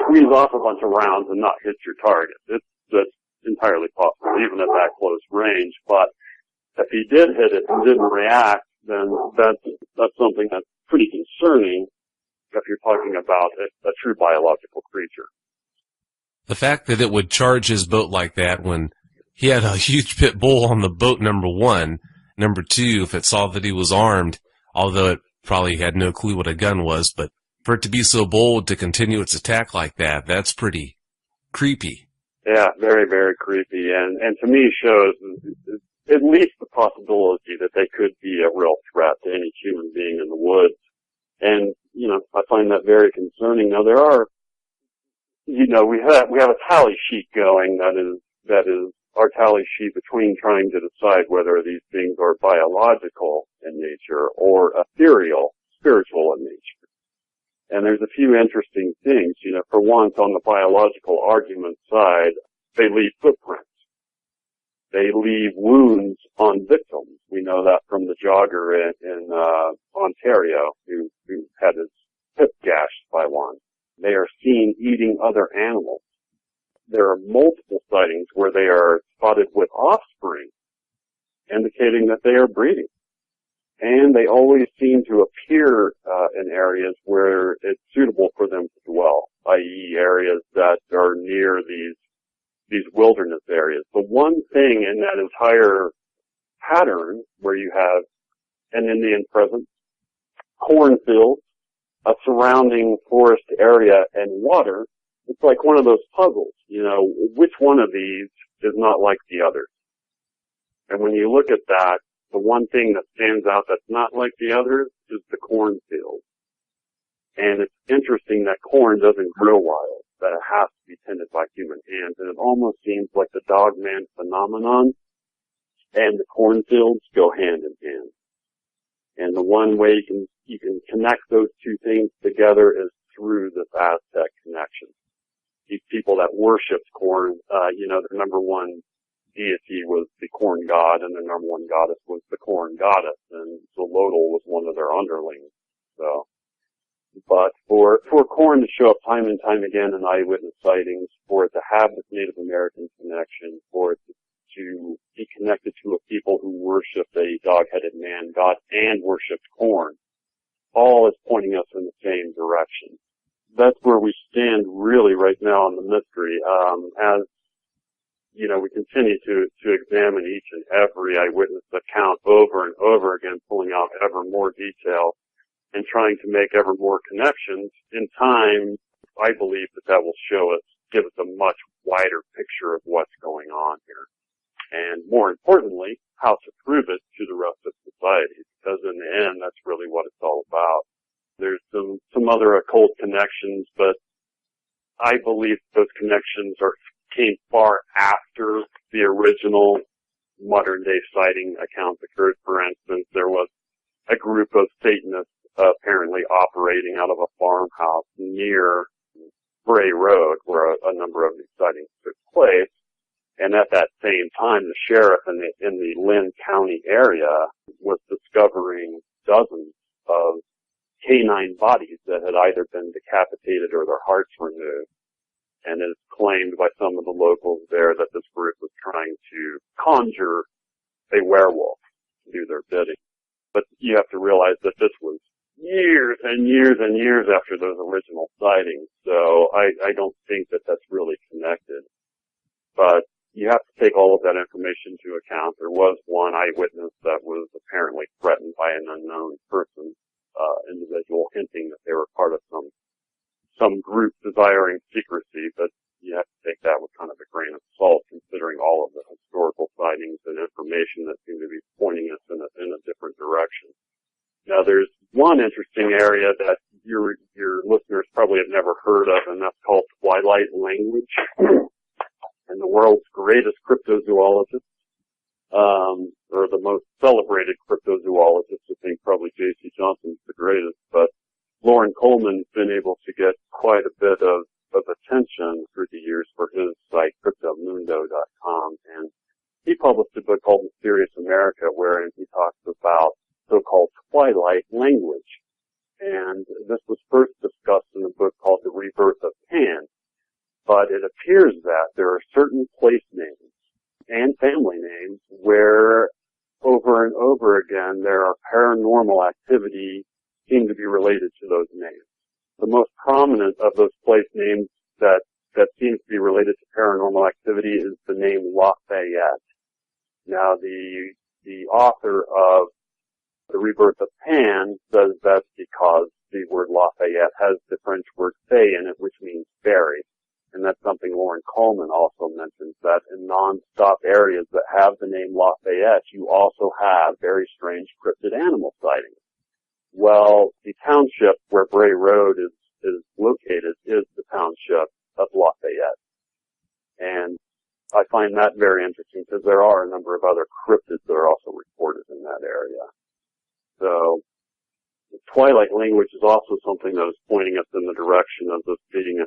squeeze off a bunch of rounds and not hit your target. That's entirely possible, even at that close range. But if he did hit it and didn't react, then that's something that's pretty concerning. if you're talking about a true biological creature. The fact that it would charge his boat like that when he had a huge pit bull on the boat, number one. Number two, if it saw that he was armed, although it probably had no clue what a gun was, but for it to be so bold to continue its attack like that, that's pretty creepy. Yeah, very, very creepy, and to me shows at least the possibility that they could be a real threat to any human being in the woods. And, I find that very concerning. Now, there are, we have a tally sheet going that is our tally sheet between trying to decide whether these things are biological in nature or ethereal, spiritual in nature. And there's a few interesting things. For once, on the biological argument side, they leave footprints. They leave wounds on victims. We know that from the jogger in Ontario who had his hip gashed by one. They are seen eating other animals. There are multiple sightings where they are spotted with offspring, indicating that they are breeding. And they always seem to appear in areas where it's suitable for them to dwell, i.e. areas that are near these wilderness areas. The one thing in that entire pattern where you have an Indian presence, cornfields, a surrounding forest area, and water, it's like one of those puzzles. Which one of these is not like the others? And when you look at that, the one thing that stands out that's not like the others is the cornfield. And it's interesting that corn doesn't grow wild, that it has to be tended by human hands. And it almost seems like the dogman phenomenon and the cornfields go hand in hand. And the one way you can connect those two things together is through this Aztec connection. These people that worshipped corn, their number one deity was the corn god, and their number one goddess was the corn goddess, and Xolotl was one of their underlings. So, but for corn to show up time and time again in eyewitness sightings, for it to have this Native American connection, for it to be connected to a people who worshipped a dog-headed man god and worshipped corn, all is pointing us in the same direction. That's where we stand really right now on the mystery. As we continue to examine each and every eyewitness account over and over again, pulling out ever more detail and trying to make ever more connections. In time, I believe that will give us a much wider picture of what's going on here. And more importantly, how to prove it to the rest of society, because in the end, that's really what it's all about. There's some other occult connections, but I believe those connections came far after the original modern-day sighting accounts occurred. For instance, there was a group of Satanists apparently operating out of a farmhouse near Bray Road, where a number of these sightings took place. And at that same time, the sheriff in the Lynn County area was discovering dozens of canine bodies that had either been decapitated or their hearts removed. And it is claimed by some of the locals there that this group was trying to conjure a werewolf to do their bidding. But you have to realize that this was years and years and years after those original sightings. So I don't think that that's really connected. But you have to take all of that information into account. There was one eyewitness that was apparently threatened by an unknown person, individual, hinting that they were part of some group desiring secrecy, but you have to take that with kind of a grain of salt, considering all of the historical sightings and information that seem to be pointing us in a different direction. Now, there's one interesting area that your listeners probably have never heard of, and that's called twilight language. And the world's greatest cryptozoologist, or the most celebrated cryptozoologist, I think probably J.C. Johnson's the greatest, but Loren Coleman's been able to get quite a bit of attention through the years for his site, cryptomundo.com, and he published a book called Mysterious America, wherein he talks about so-called twilight language. And this was first discussed in a book called The Rebirth of Pan, but it appears that there are certain place names and family names where over and over again there are paranormal activity seem to be related to those names. The most prominent of those place names that seems to be related to paranormal activity is the name Lafayette. Now, the author of The Rebirth of Pan says that's because the word Lafayette has the French word fay in it, which means fairy. And that's something Lauren Coleman also mentions, that in non-stop areas that have the name Lafayette, you also have very strange cryptid animal sightings. Well, the township where Bray Road is located is the township of Lafayette. And I find that very interesting because there are a number of other cryptids that are also reported in that area. So, twilight language is also something that is pointing us in the direction of this being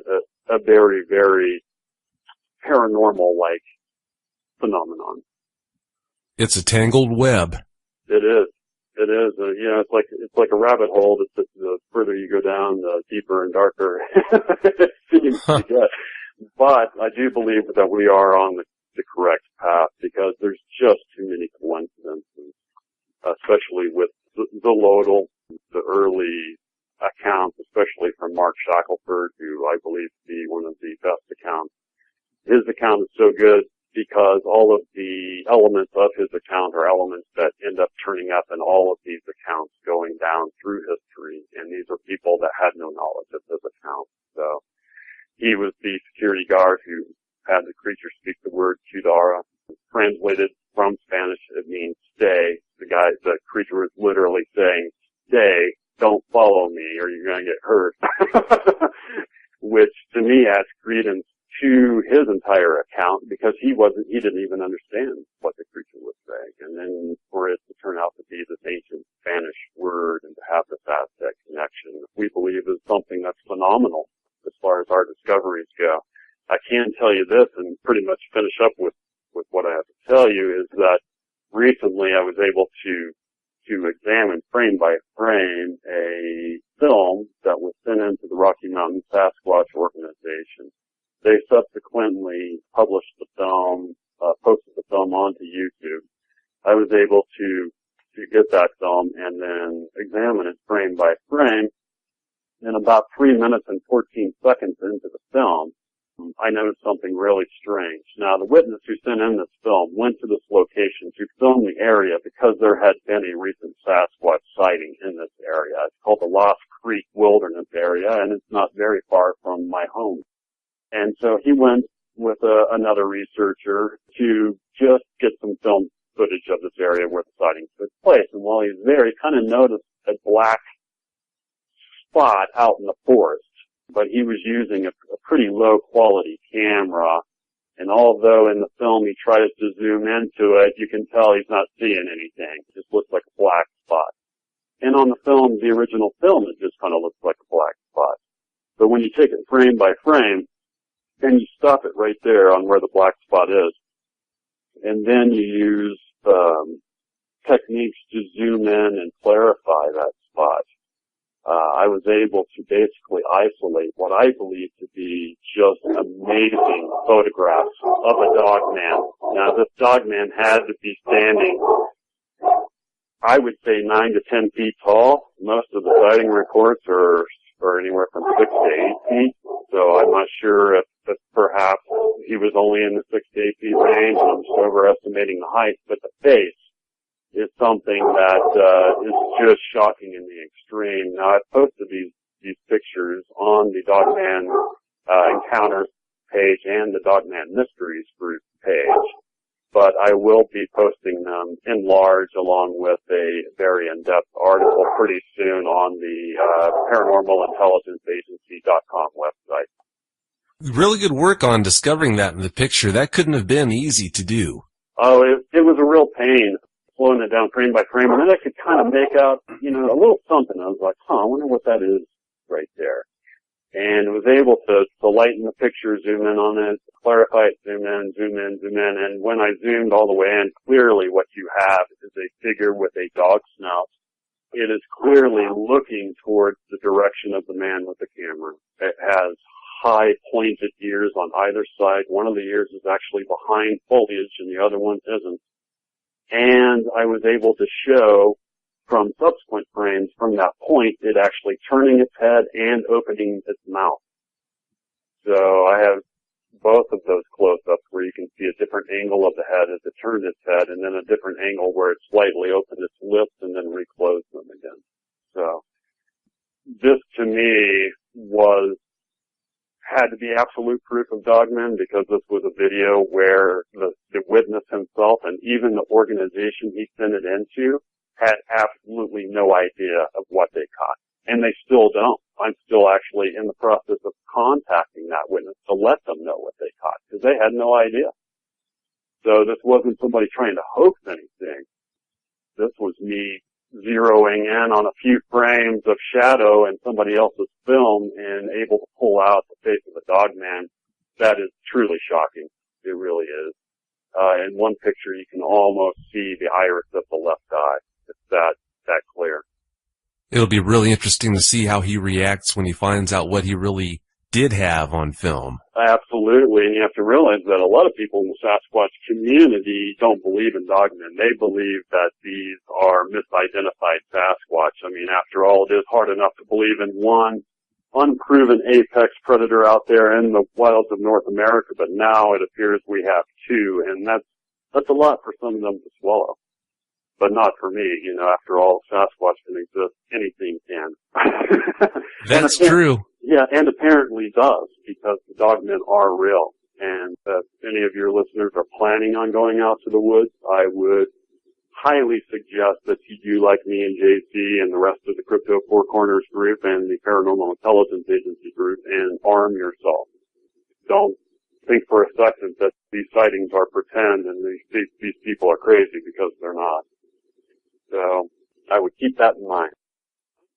a very, very paranormal-like phenomenon. It's a tangled web. It is. It is. It's like a rabbit hole. The further you go down, the deeper and darker it seems to get. But I do believe that we are on the correct path because there's just too many coincidences, especially with the Lodal, the early accounts, especially from Mark Shackelford, who I believe to be one of the best accounts. His account is so good because all of the elements of his account are elements that end up turning up in all of these accounts going down through history, and these are people that had no knowledge of his account. So he was the security guard who had the creature speak the word Kudara. Translated from Spanish, it means stay. The creature was literally saying, stay, don't follow me or you're going to get hurt. Which to me adds credence to his entire account because he didn't even understand what the creature was saying. And then for it to turn out to be this ancient Spanish word and to have this Aztec connection, we believe is something that's phenomenal as far as our discoveries go. I can tell you this and pretty much finish up with what I have to tell you is that recently I was able to examine frame by frame a film that was sent into the Rocky Mountain Sasquatch Organization. They subsequently published the film, posted the film onto YouTube. I was able to get that film and then examine it frame by frame. And about 3 minutes and 14 seconds into the film, I noticed something really strange. Now, the witness who sent in this film went to this location to film the area because there had been a recent Sasquatch sighting in this area. It's called the Lost Creek Wilderness area, and it's not very far from my home. And so he went with another researcher to just get some film footage of this area where the sighting took place. And while he was there, he kind of noticed a black spot out in the forest. But he was using a pretty low quality camera, and although in the film he tries to zoom into it, you can tell he's not seeing anything. It just looks like a black spot. And on the film, the original film, it just kind of looks like a black spot. But when you take it frame by frame, and you stop it right there on where the black spot is, and then you use techniques to zoom in and clarify that spot, I was able to basically isolate what I believe to be just amazing photographs of a dogman. Now, this dogman had to be standing, I would say 9 to 10 feet tall. Most of the sighting reports are anywhere from 6 to 8 feet. So I'm not sure if perhaps he was only in the 6 to 8 feet range, and I'm just overestimating the height, but the face is something that is just shocking in the extreme. Now, I've posted these pictures on the Dogman Encounters page and the Dogman Mysteries group page, but I will be posting them in large along with a very in-depth article pretty soon on the ParanormalIntelligenceAgency.com website. Really good work on discovering that in the picture. That couldn't have been easy to do. Oh, it was a real pain. Slowing it down frame by frame, and then I could kind of make out, a little something. I was like, I wonder what that is right there. And was able to lighten the picture, zoom in on it, clarify it, zoom in, and when I zoomed all the way in, clearly what you have is a figure with a dog snout. It is clearly looking towards the direction of the man with the camera. It has high pointed ears on either side. One of the ears is actually behind foliage and the other one isn't. And I was able to show from subsequent frames from that point, it actually turning its head and opening its mouth. So I have both of those close-ups where you can see a different angle of the head as it turned its head, and then a different angle where it slightly opened its lips and then reclosed them again. So this to me had to be absolute proof of dogmen, because this was a video where the witness himself and even the organization he sent it into had absolutely no idea of what they caught. And they still don't. I'm still actually in the process of contacting that witness to let them know what they caught, because they had no idea. So this wasn't somebody trying to hoax anything. This was me zeroing in on a few frames of shadow in somebody else's film and able to pull out the face of a dog man. That is truly shocking. It really is. In one picture, you can almost see the iris of the left eye. It's that clear. It'll be really interesting to see how he reacts when he finds out what he really did have on film. Absolutely, and you have to realize that a lot of people in the Sasquatch community don't believe in dogmen. They believe that these are misidentified Sasquatch. I mean, after all, it is hard enough to believe in one unproven apex predator out there in the wilds of North America, but now it appears we have two, and that's a lot for some of them to swallow. But not for me, you know, after all, Sasquatch can exist, anything can. That's true. Yeah, and apparently does, because the dogmen are real. And if any of your listeners are planning on going out to the woods, I would highly suggest that you do like me and JC and the rest of the Crypto Four Corners group and the Paranormal Intelligence Agency group and arm yourself. Don't think for a second that these sightings are pretend and these people are crazy, because they're not. So I would keep that in mind.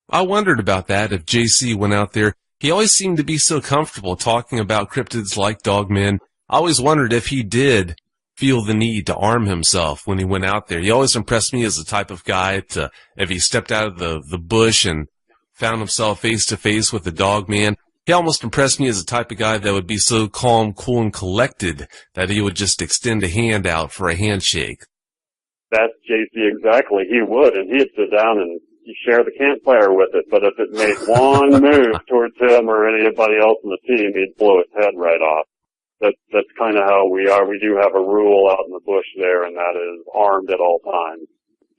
I wondered about that if JC went out there. He always seemed to be so comfortable talking about cryptids like dogmen. I always wondered if he did feel the need to arm himself when he went out there. He always impressed me as the type of guy to, if he stepped out of the bush and found himself face to face with a dogman, he almost impressed me as the type of guy that would be so calm, cool, and collected that he would just extend a hand out for a handshake. That's JC exactly. He would, and he'd sit down and share the campfire with it, but if it made one move towards him or anybody else in the team, he'd blow its head right off. That's kind of how we are. We do have a rule out in the bush there, and that is armed at all times.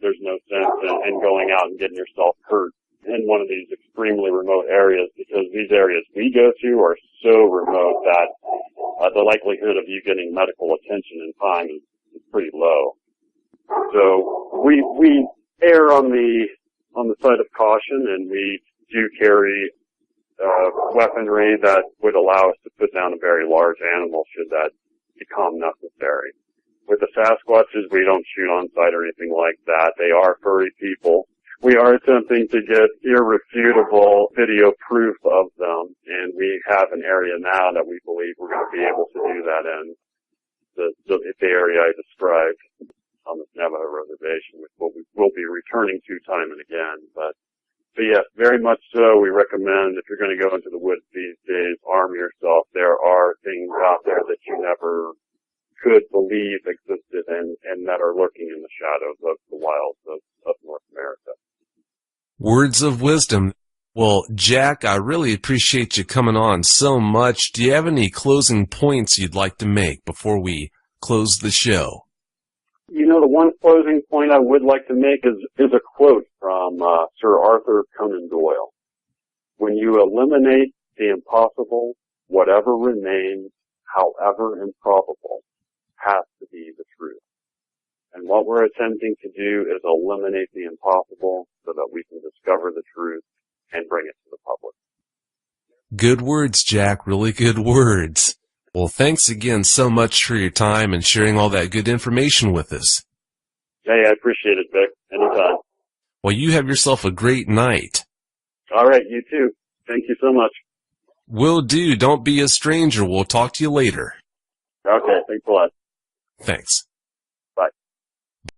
There's no sense in going out and getting yourself hurt in one of these extremely remote areas, because these areas we go to are so remote that the likelihood of you getting medical attention in time is pretty low. So we err on the side of caution, and we do carry weaponry that would allow us to put down a very large animal should that become necessary. With the Sasquatches, we don't shoot on sight or anything like that. They are furry people. We are attempting to get irrefutable video proof of them, and we have an area now that we believe we're going to be able to do that in. The area I described on the Navajo Reservation, which we'll be returning to time and again. But yes, very much so. We recommend, if you're going to go into the woods these days, arm yourself. There are things out there that you never could believe existed and that are lurking in the shadows of the wilds of North America. Words of wisdom. Well, Jack, I really appreciate you coming on so much. Do you have any closing points you'd like to make before we close the show? You know, the one closing point I would like to make is a quote from Sir Arthur Conan Doyle. When you eliminate the impossible, whatever remains, however improbable, has to be the truth. And what we're attempting to do is eliminate the impossible so that we can discover the truth and bring it to the public. Good words, Jack. Really good words. Well, thanks again so much for your time and sharing all that good information with us. Hey, I appreciate it, Vic. Anytime. Well, you have yourself a great night. All right, you too. Thank you so much. Will do. Don't be a stranger. We'll talk to you later. Okay, thanks a lot. Thanks.